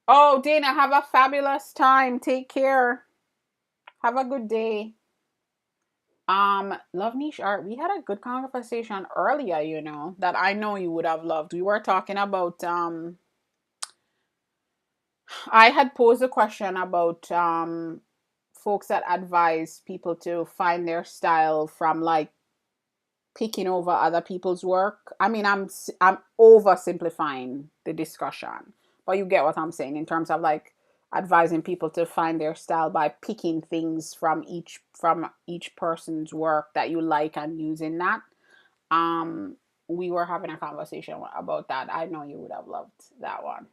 A: Oh, Dana, have a fabulous time. Take care. Have a good day. Love Niche Art. We had a good conversation earlier, you know, that I know you would have loved. We were talking about I had posed a question about folks that advise people to find their style from like picking over other people's work. I mean, I'm oversimplifying the discussion, but you get what I'm saying in terms of like advising people to find their style by picking things from each person's work that you like and using that. Um, we were having a conversation about that. I know you would have loved that one.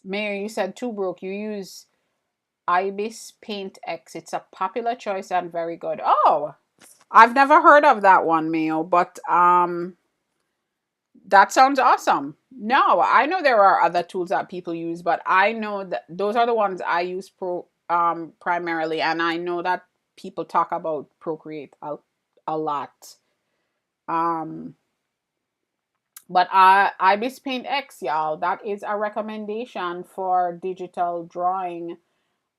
A: Mayor, you said too broke. You use Ibis Paint X. It's a popular choice and very good. Oh, I've never heard of that one, Mayo, but that sounds awesome. No, I know there are other tools that people use, but I know that those are the ones I use primarily, and I know that people talk about Procreate a lot. Um but Ibis Paint X, y'all, that is a recommendation for digital drawing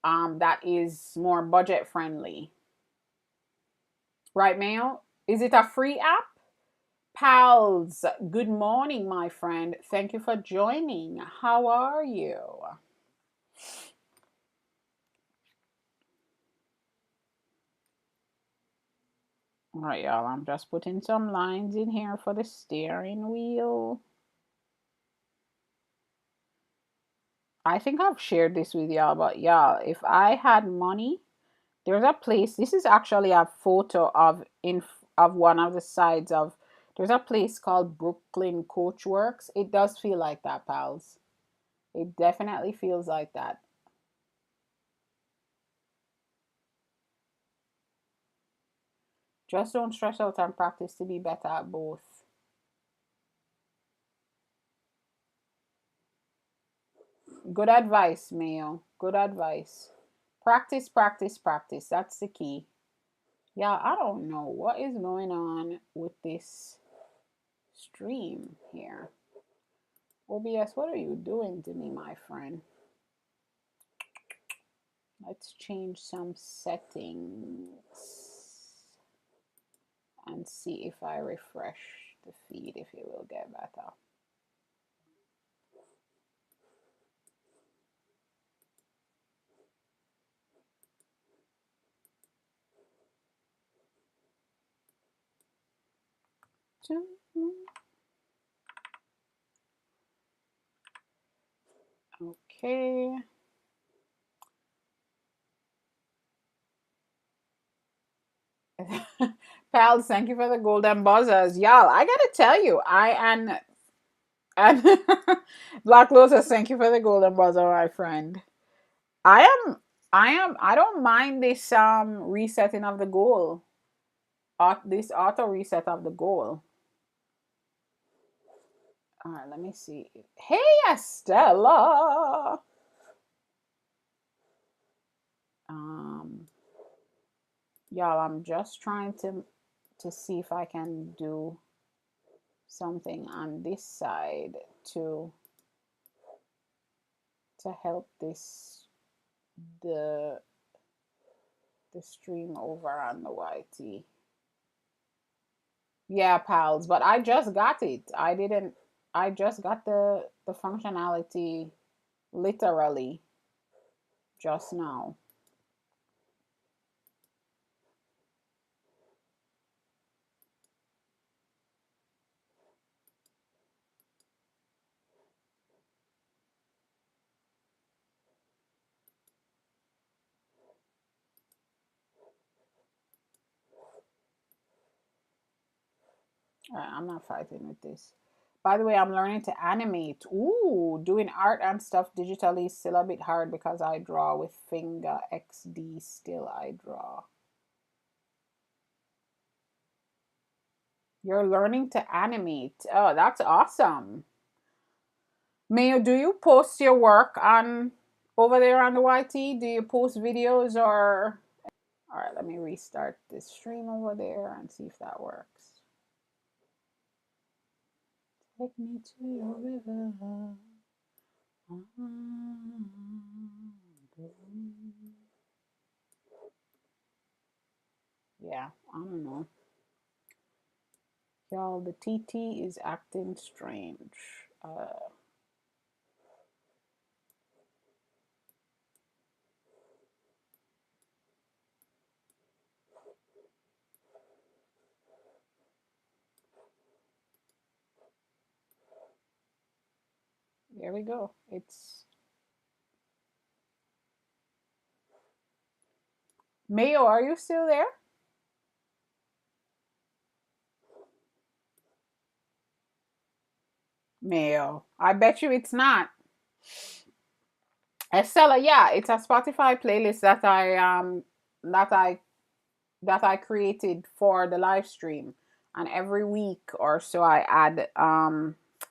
A: that is more budget friendly. Right, Mayo? Is it a free app? Pals, good morning, my friend. Thank you for joining. How are you? All right, y'all. I'm just putting some lines in here for the steering wheel. I think I've shared this with y'all, but y'all, if I had money, there's a place. This is actually a photo of one of the sides of. There's a place called Brooklyn Coachworks. It does feel like that, pals. It definitely feels like that. Just don't stress out and practice to be better at both. Good advice, Mayo. Good advice. Practice, practice, practice. That's the key. Yeah, I don't know what is going on with this stream here. OBS, what are you doing to me, my friend? Let's change some settings and see if I refresh the feed if it will get better. Okay. Pals, thank you for the golden buzzers. Y'all, I gotta tell you, and Black Lotus, thank you for the golden buzzer, my friend. I am I don't mind this resetting of the goal. This auto reset of the goal. Alright, let me see. Hey Estella. Um y'all, I'm just trying to see if I can do something on this side to help this the the stream over on the YT. Yeah, pals, but I just got it. I just got the functionality literally just now. I'm not fighting with this. By the way, I'm learning to animate. Ooh, doing art and stuff digitally is still a bit hard because I draw with finger XD. Still, I draw. You're learning to animate. Oh, that's awesome. Mayo, do you post your work on over there on the YT? Do you post videos or? All right, let me restart this stream over there and see if that works. Take me to your river. Yeah, I don't know. Y'all, the TT is acting strange. There we go. It's Mayo. Are you still there? Mayo. I bet you it's not. Estella, yeah, it's a Spotify playlist that I that I created for the live stream. And every week or so I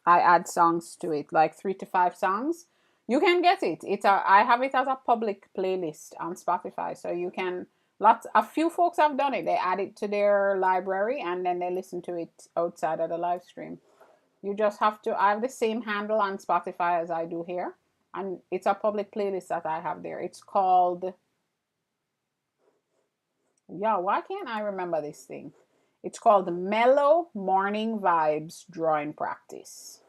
A: add songs to it, like 3 to 5 songs. You can get it. I have it as a public playlist on Spotify. So you can lots a few folks have done it. They add it to their library and then they listen to it outside of the live stream. You just have to I have the same handle on Spotify as I do here. And it's a public playlist that I have there. It's called, yeah, why can't I remember this thing? It's called Mellow Morning Vibes Drawing Practice.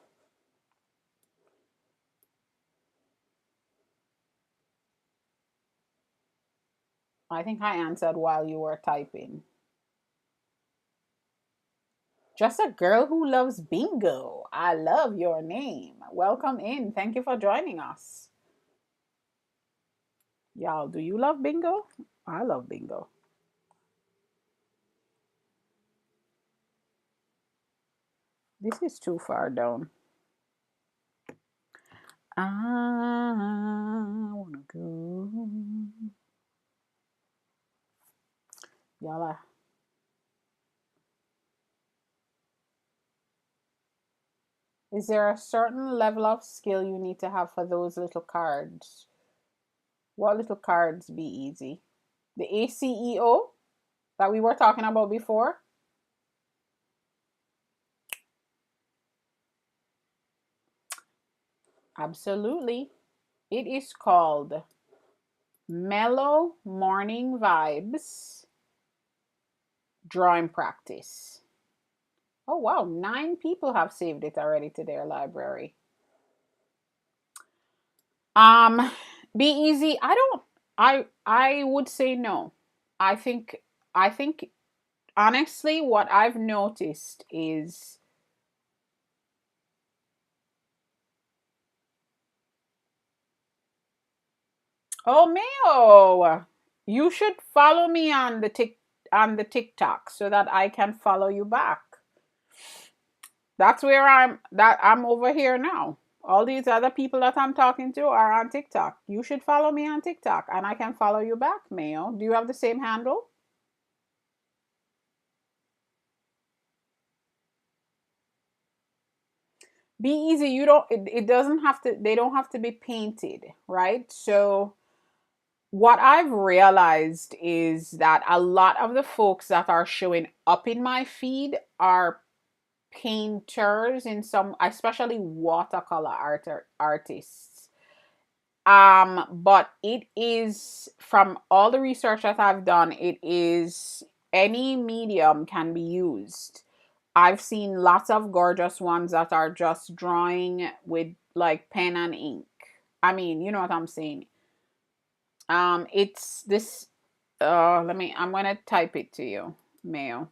A: I think I answered while you were typing. Just a girl who loves bingo. I love your name. Welcome in. Thank you for joining us. Y'all, do you love bingo? I love bingo. This is too far down. I wanna go. Y'all, is there a certain level of skill you need to have for those little cards? What little cards be easy? The ACEO that we were talking about before? Absolutely. It is called Mellow Morning Vibes Drawing Practice. Oh wow, 9 people have saved it already to their library. Um, be easy. I would say no. I think honestly what I've noticed is, oh Mayo, you should follow me on the TikTok so that I can follow you back. That's where I'm over here now. All these other people that I'm talking to are on TikTok. You should follow me on TikTok and I can follow you back, Mayo. Do you have the same handle? Be easy. You don't it doesn't have to they don't have to be painted, right? So what I've realized is that a lot of the folks that are showing up in my feed are painters in some, especially watercolor artists. But it is, from all the research that I've done, it is any medium can be used. I've seen lots of gorgeous ones that are just drawing with like pen and ink. I mean, you know what I'm saying. It's this. I'm gonna type it to you, Mayo.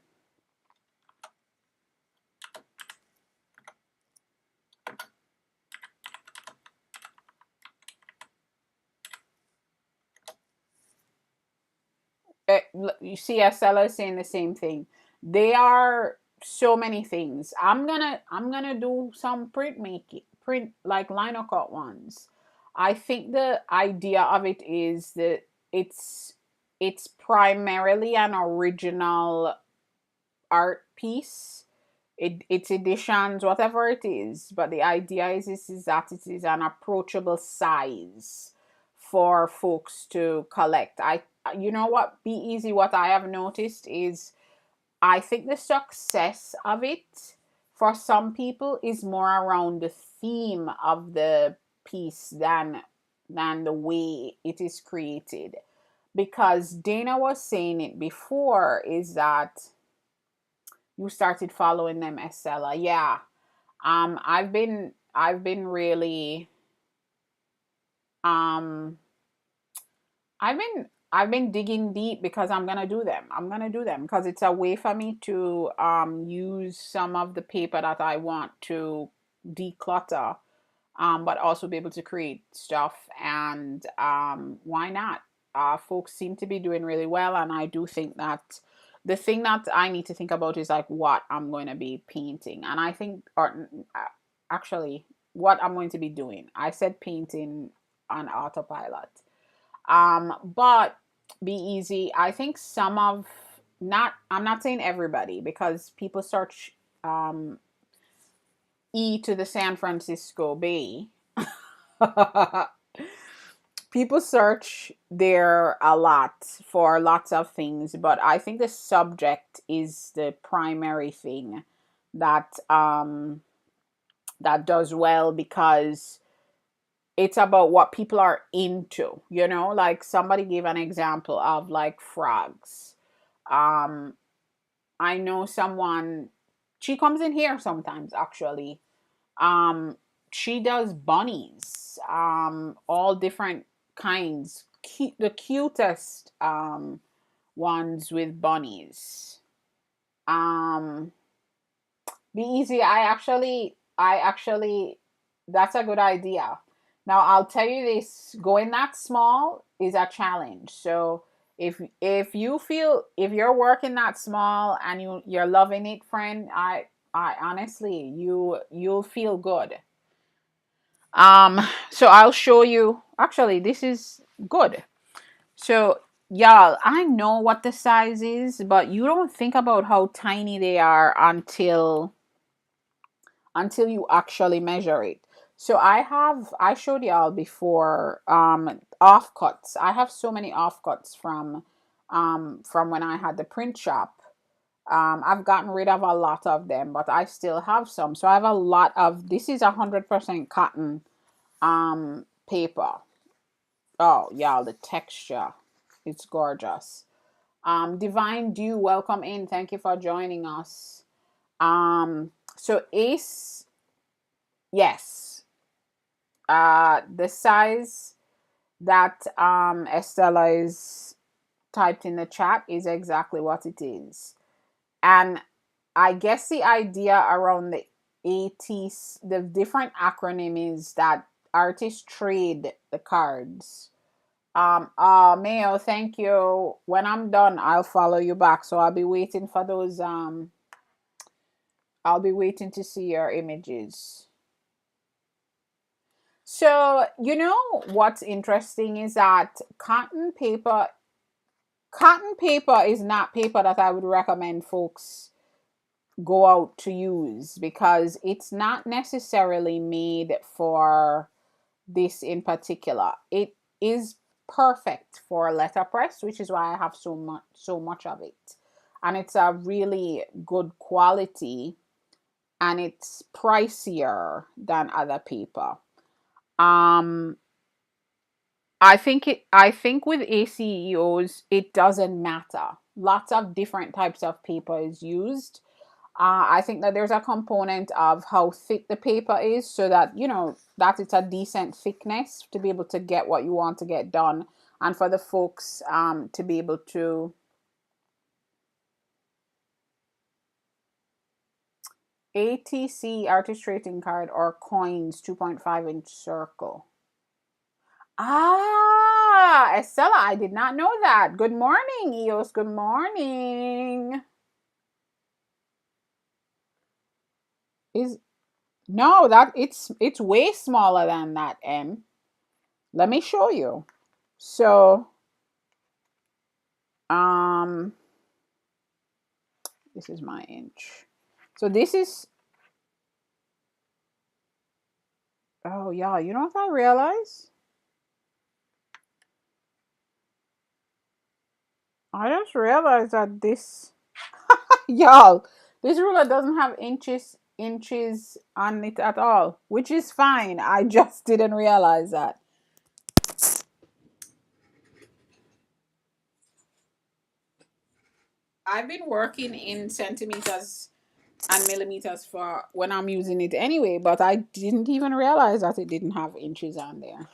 A: You see, Estella is saying the same thing. They are so many things. I'm gonna do some print like lino cut ones. I think the idea of it is that it's it's primarily an original art piece. It's editions, whatever it is, but the idea is that it is an approachable size for folks to collect. You know what, be easy, what I have noticed is I think the success of it for some people is more around the theme of the piece than the way it is created. Because Dana was saying it before, is that you started following them, Estella. Yeah. I've been really um I've been digging deep because I'm gonna do them. I'm gonna do them because it's a way for me to use some of the paper that I want to declutter, but also be able to create stuff. And why not? Folks seem to be doing really well, and I do think that the thing that I need to think about is like what I'm going to be painting, and I think, or actually, what I'm going to be doing. I said painting on autopilot, but be easy. I think some of, not, I'm not saying everybody, because people search um, to the San Francisco Bay. People search there a lot for lots of things, but I think the subject is the primary thing that that does well, because it's about what people are into, like somebody gave an example of like frogs. um I know someone, she comes in here sometimes actually. um she does bunnies, all different kinds, the cutest ones with bunnies. um be easy. I actually, that's a good idea. Now I'll tell you this: going that small is a challenge. So if you feel, if you're working that small and you're loving it, friend, I honestly, you'll feel good. So I'll show you. Actually, this is good. So y'all, I know what the size is, but you don't think about how tiny they are until you actually measure it. So I showed y'all before offcuts. I have so many offcuts from when I had the print shop. I've gotten rid of a lot of them, but I still have some. So I have a lot of, this is 100% cotton paper. Oh, y'all, the texture, it's gorgeous. Divine Dew, welcome in. Thank you for joining us. So Ace, yes. The size that Estella is typed in the chat is exactly what it is. And I guess the idea around the ATs, the different acronym, is that artists trade the cards. Mayo, thank you. When I'm done, I'll follow you back. So I'll be waiting for those. I'll be waiting to see your images. So, what's interesting is that cotton paper is not paper that I would recommend folks go out to use, because it's not necessarily made for this in particular. It is perfect for letterpress, which is why I have so much of it. And it's a really good quality, and it's pricier than other paper. Um I think with ACEOs it doesn't matter. Lots of different types of paper is used. I think that there's a component of how thick the paper is, so that that it's a decent thickness to be able to get what you want to get done, and for the folks to be able to ATC, artist trading card, or coins, 2.5-inch circle. Estella, I did not know that. Good morning, Eos. Good morning. Is no, that it's way smaller than that, M. Let me show you. So, um, this is my inch. So this is, oh yeah, you know what I realized? I just realized that this, y'all, this ruler doesn't have inches on it at all, which is fine. I just didn't realize that. I've been working in centimeters and millimeters for when I'm using it anyway, but I didn't even realize that it didn't have inches on there.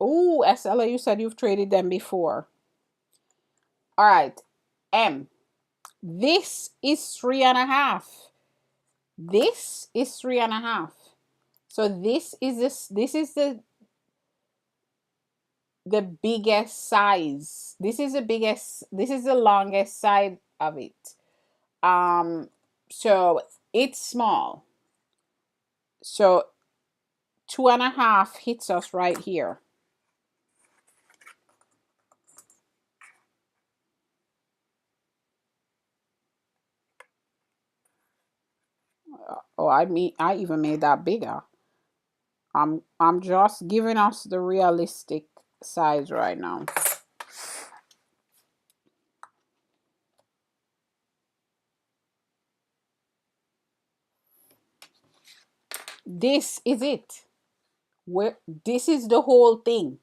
A: Oh, Estella, you said you've traded them before. All right, M. This is 3.5. This is 3.5. So this is the biggest size. This is the biggest. This is the longest side of it. Um, so it's small. So 2.5 hits us right here. Oh, I even made that bigger. I'm just giving us the realistic size right now. This is it. Where this is the whole thing.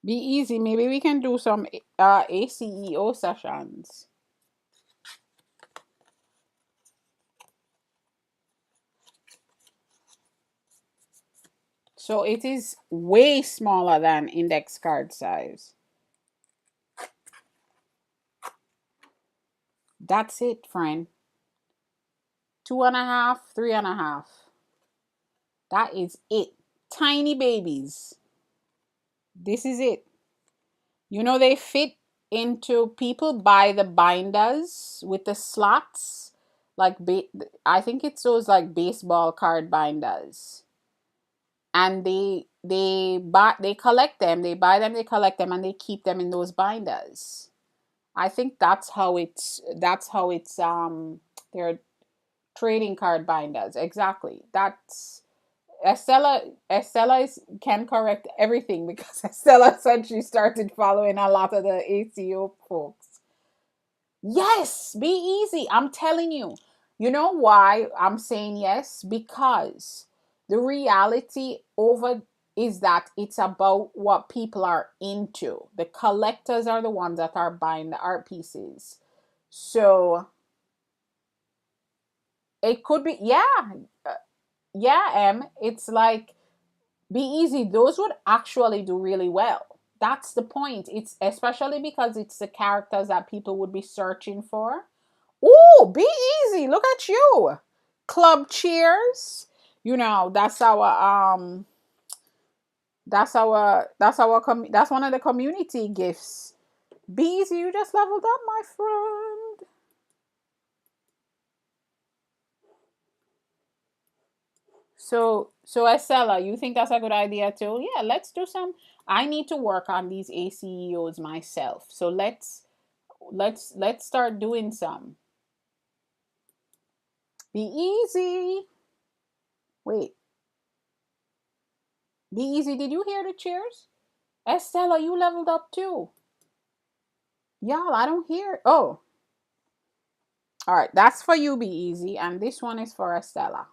A: Be easy. Maybe we can do some ACEO sessions. So it is way smaller than index card size. That's it, friend. 2.5, 3.5. That is it. Tiny babies. This is it. You know, they fit into, people buy the binders with the slots. Like, I think it's those like baseball card binders. And they collect them, they buy them, they collect them, and they keep them in those binders. I think that's how it's they're trading card binders. Exactly. That's Estella can correct everything because Estella said she started following a lot of the ACO folks. Yes, be easy. I'm telling you. You know why I'm saying yes? Because the reality over is that it's about what people are into. The collectors are the ones that are buying the art pieces. So it could be, yeah, yeah, it's like, be easy. Those would actually do really well. That's the point. It's especially because it's the characters that people would be searching for. Ooh, be easy. Look at you. Club cheers. You know, that's one of the community gifts. Be easy, you just leveled up, my friend. So Estella, you think that's a good idea too? Yeah, let's do some. I need to work on these ACEOs myself. So let's start doing some. Be easy. Wait, be easy. Did you hear the cheers? Estella, you leveled up too. Y'all, I don't hear. Oh, all right. That's for you, Be Easy, and this one is for Estella.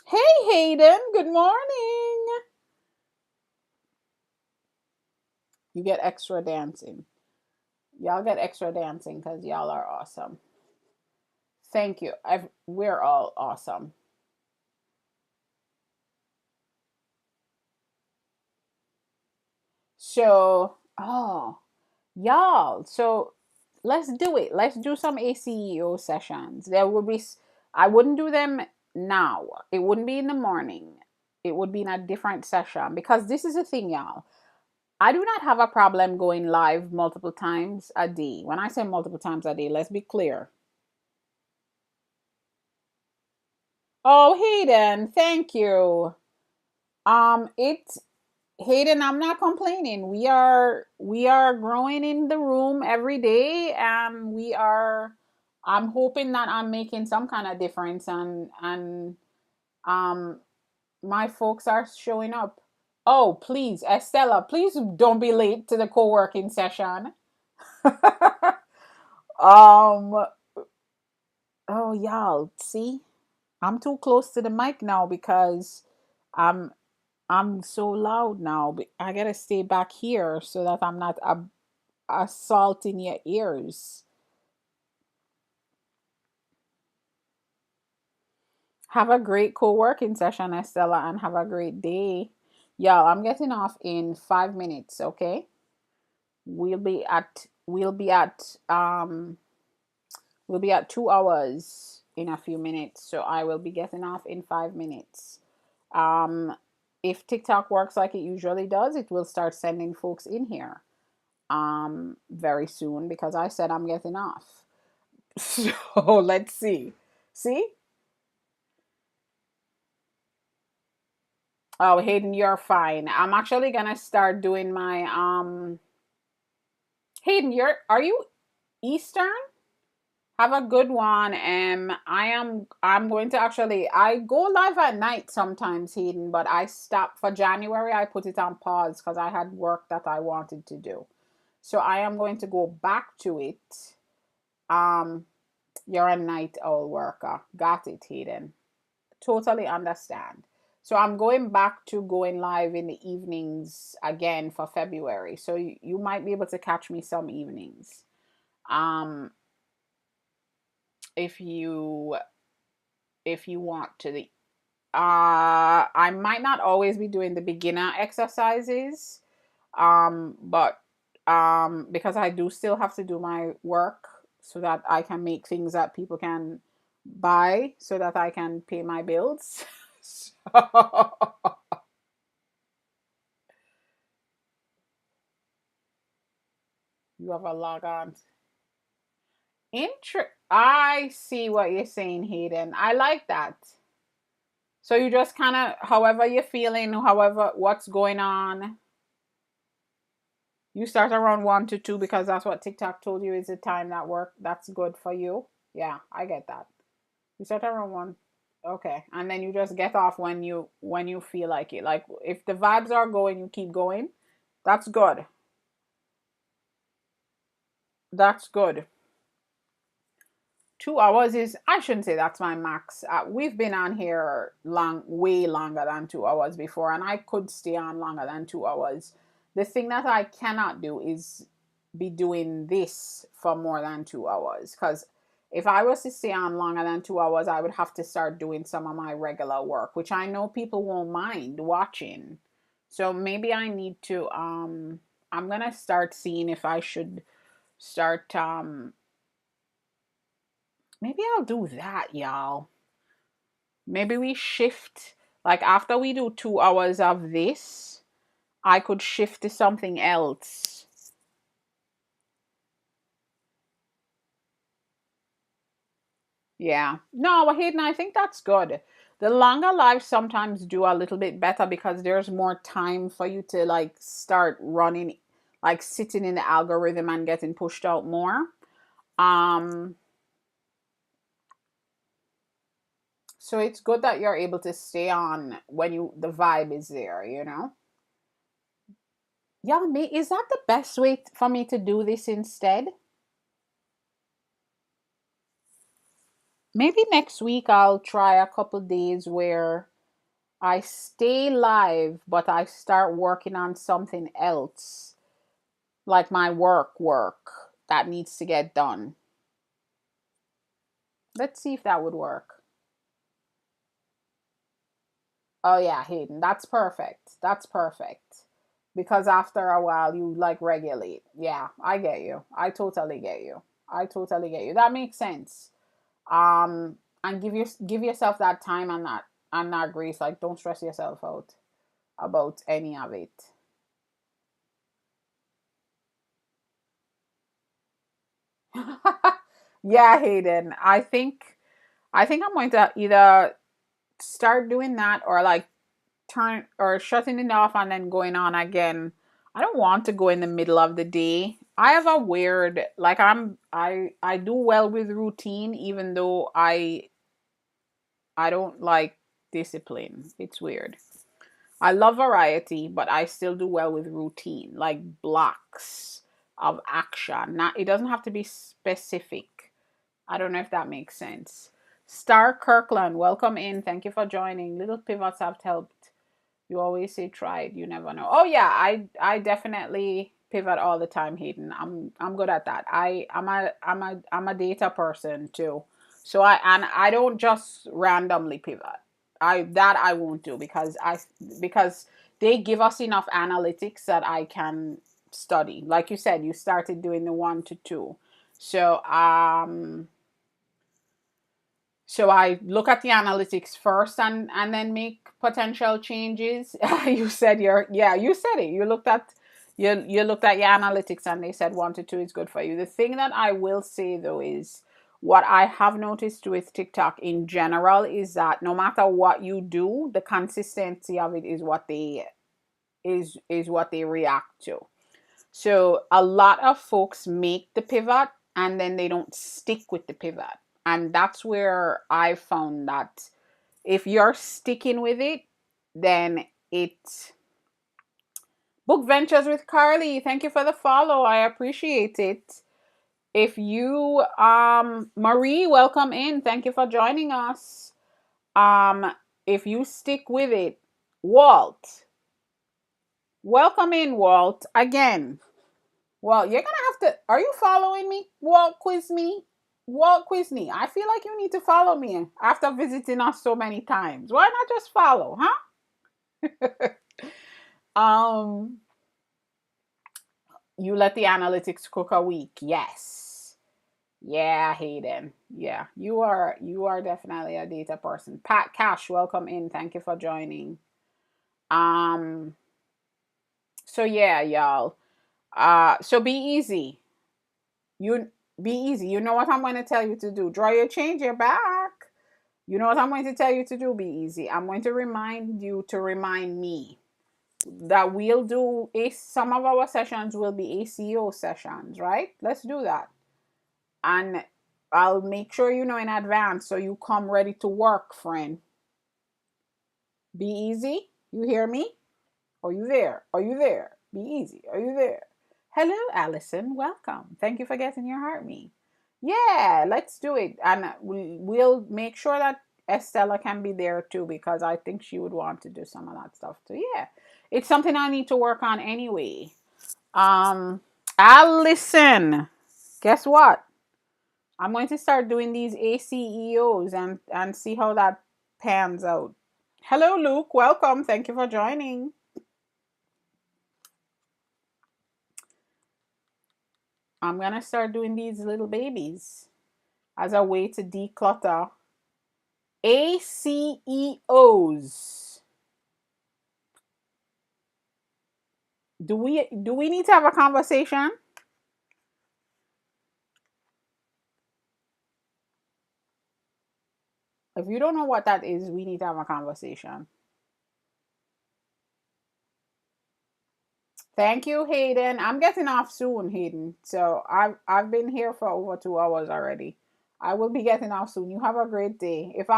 A: Hey, Hayden. Good morning. You get extra dancing. Y'all get extra dancing because y'all are awesome. Thank you. We're all awesome. So, oh, y'all. So let's do it. Let's do some ACEO sessions. There will be, I wouldn't do them now. It wouldn't be in the morning. it would be in a different session, because this is the thing, y'all. I do not have a problem going live multiple times a day. When I say multiple times a day, let's be clear. Oh, Hayden, thank you. It Hayden, I'm not complaining. We are growing in the room every day, and I'm hoping that I'm making some kind of difference, and um my folks are showing up. Oh, please, Estella, please don't be late to the co-working session. um oh, y'all, see? I'm too close to the mic now because I'm I'm so loud now. I gotta stay back here so that I'm not assaulting your ears. Have a great co-working session, Estella, and have a great day. Y'all, I'm getting off in 5 minutes, okay? We'll be at 2 hours in a few minutes. So I will be getting off in 5 minutes. Um if TikTok works like it usually does, it will start sending folks in here very soon, because I said I'm getting off. So let's see. See? Oh, Hayden, you're fine. I'm actually gonna start doing my Hayden, are you Eastern? Have a good one. I'm going to actually, I go live at night sometimes, Hayden, but I stopped for January. I put it on pause because I had work that I wanted to do. So I am going to go back to it. Um, you're a night owl worker. Got it, Hayden. Totally understand. So I'm going back to going live in the evenings again for February. So you might be able to catch me some evenings. Um, if you want to. I might not always be doing the beginner exercises, but because I do still have to do my work so that I can make things that people can buy so that I can pay my bills. So you have a log on. I see what you're saying, Hayden. I like that. So you just kind of, however you're feeling, however what's going on, you start around 1 to 2 because that's what TikTok told you is the time that's good for you. Yeah, I get that. You start around 1. Okay. And then you just get off when you feel like it. Like if the vibes are going, you keep going. That's good. That's good. 2 hours is, I shouldn't say that's my max. We've been on here way longer than 2 hours before, and I could stay on longer than 2 hours. The thing that I cannot do is be doing this for more than 2 hours, because if I was to stay on longer than 2 hours, I would have to start doing some of my regular work, which I know people won't mind watching. So maybe I need to I'm gonna start seeing if I should start maybe I'll do that, y'all. Maybe we shift, like after we do 2 hours of this, I could shift to something else. Yeah. No, Hayden, I think that's good. The longer lives sometimes do a little bit better because there's more time for you to like start running, like sitting in the algorithm and getting pushed out more. Um, so it's good that you're able to stay on when the vibe is there, you know? Yeah, me, is that the best way for me to do this instead? Maybe next week I'll try a couple days where I stay live, but I start working on something else, like my work that needs to get done. Let's see if that would work. Oh yeah, Hayden, that's perfect. That's perfect. Because after a while you like regulate. Yeah, I get you. I totally get you. I totally get you. That makes sense. And give yourself that time and and not Grace. Like, don't stress yourself out about any of it. Yeah, Hayden. I think I'm going to either start doing that or like turn or shutting it off and then going on again. I don't want to go in the middle of the day. I have a weird like I do well with routine even though I don't like discipline. It's weird. I love variety, but I still do well with routine, like blocks of action. Not it doesn't have to be specific. I don't know if that makes sense. Star Kirkland, welcome in. Thank you for joining. Little pivots have helped. You always say try it, you never know. Oh yeah, I definitely pivot all the time, Hayden. I'm good at that. I'm a data person too. So I don't just randomly pivot. I won't do because they give us enough analytics that I can study. Like you said, you started doing the 1 to 2. So so I look at the analytics first and then make potential changes. You said you said it. You looked at your analytics and they said 1 to 2 is good for you. The thing that I will say though is what I have noticed with TikTok in general is that no matter what you do, the consistency of it is what they react to. So a lot of folks make the pivot and then they don't stick with the pivot. And that's where I found that if you're sticking with it, then it Book Ventures with Carly. Thank you for the follow. I appreciate it. If you Marie, welcome in. Thank you for joining us. Um if you stick with it, Walt. Welcome in, Walt. Again. Well, you're gonna have to. Are you following me? Walt Quiz me. Walt Quiz me. I feel like you need to follow me after visiting us so many times. Why not just follow, huh? um, you let the analytics cook a week. Yes. Yeah, Hayden. Yeah, you are definitely a data person. Pat Cash, welcome in. Thank you for joining. Um, so yeah, y'all. So be easy. You be easy. You know what I'm going to tell you to do. Draw your change your back. You know what I'm going to tell you to do. Be easy. I'm going to remind you to remind me that we'll do some of our sessions will be ACO sessions, right? Let's do that. And I'll make sure you know in advance so you come ready to work, friend. Be easy. You hear me? Are you there? Are you there? Be easy. Are you there? Hello, Allison. Welcome. Thank you for getting your heart me. Yeah, let's do it. And we'll make sure that Estella can be there too because I think she would want to do some of that stuff too. Yeah. It's something I need to work on anyway. Um Allison, guess what? I'm going to start doing these ACEOs and see how that pans out. Hello, Luke. Welcome. Thank you for joining. I'm going to start doing these little babies as a way to declutter. ACEOs. Do we need to have a conversation? If you don't know what that is, we need to have a conversation. Thank you, Hayden. I'm getting off soon, Hayden. So I've been here for over 2 hours already. I will be getting off soon. You have a great day. If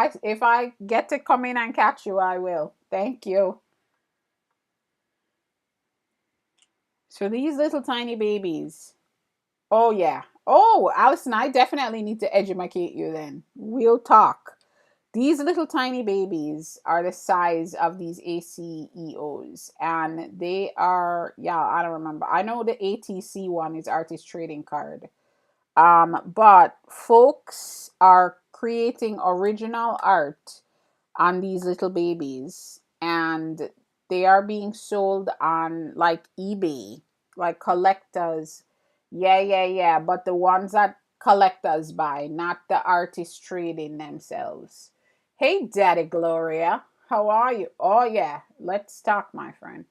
A: I get to come in and catch you, I will. Thank you. So these little tiny babies. Oh yeah. Oh, Allison, I definitely need to educate you then. We'll talk. These little tiny babies are the size of these ACEOs, and they are, yeah, I don't remember. I know the ATC one is artist trading card. But folks are creating original art on these little babies, and they are being sold on like eBay, like collectors. Yeah, yeah, yeah. But the ones that collectors buy, not the artists trading themselves. Hey, Daddy Gloria, how are you? Oh yeah, let's talk, my friend.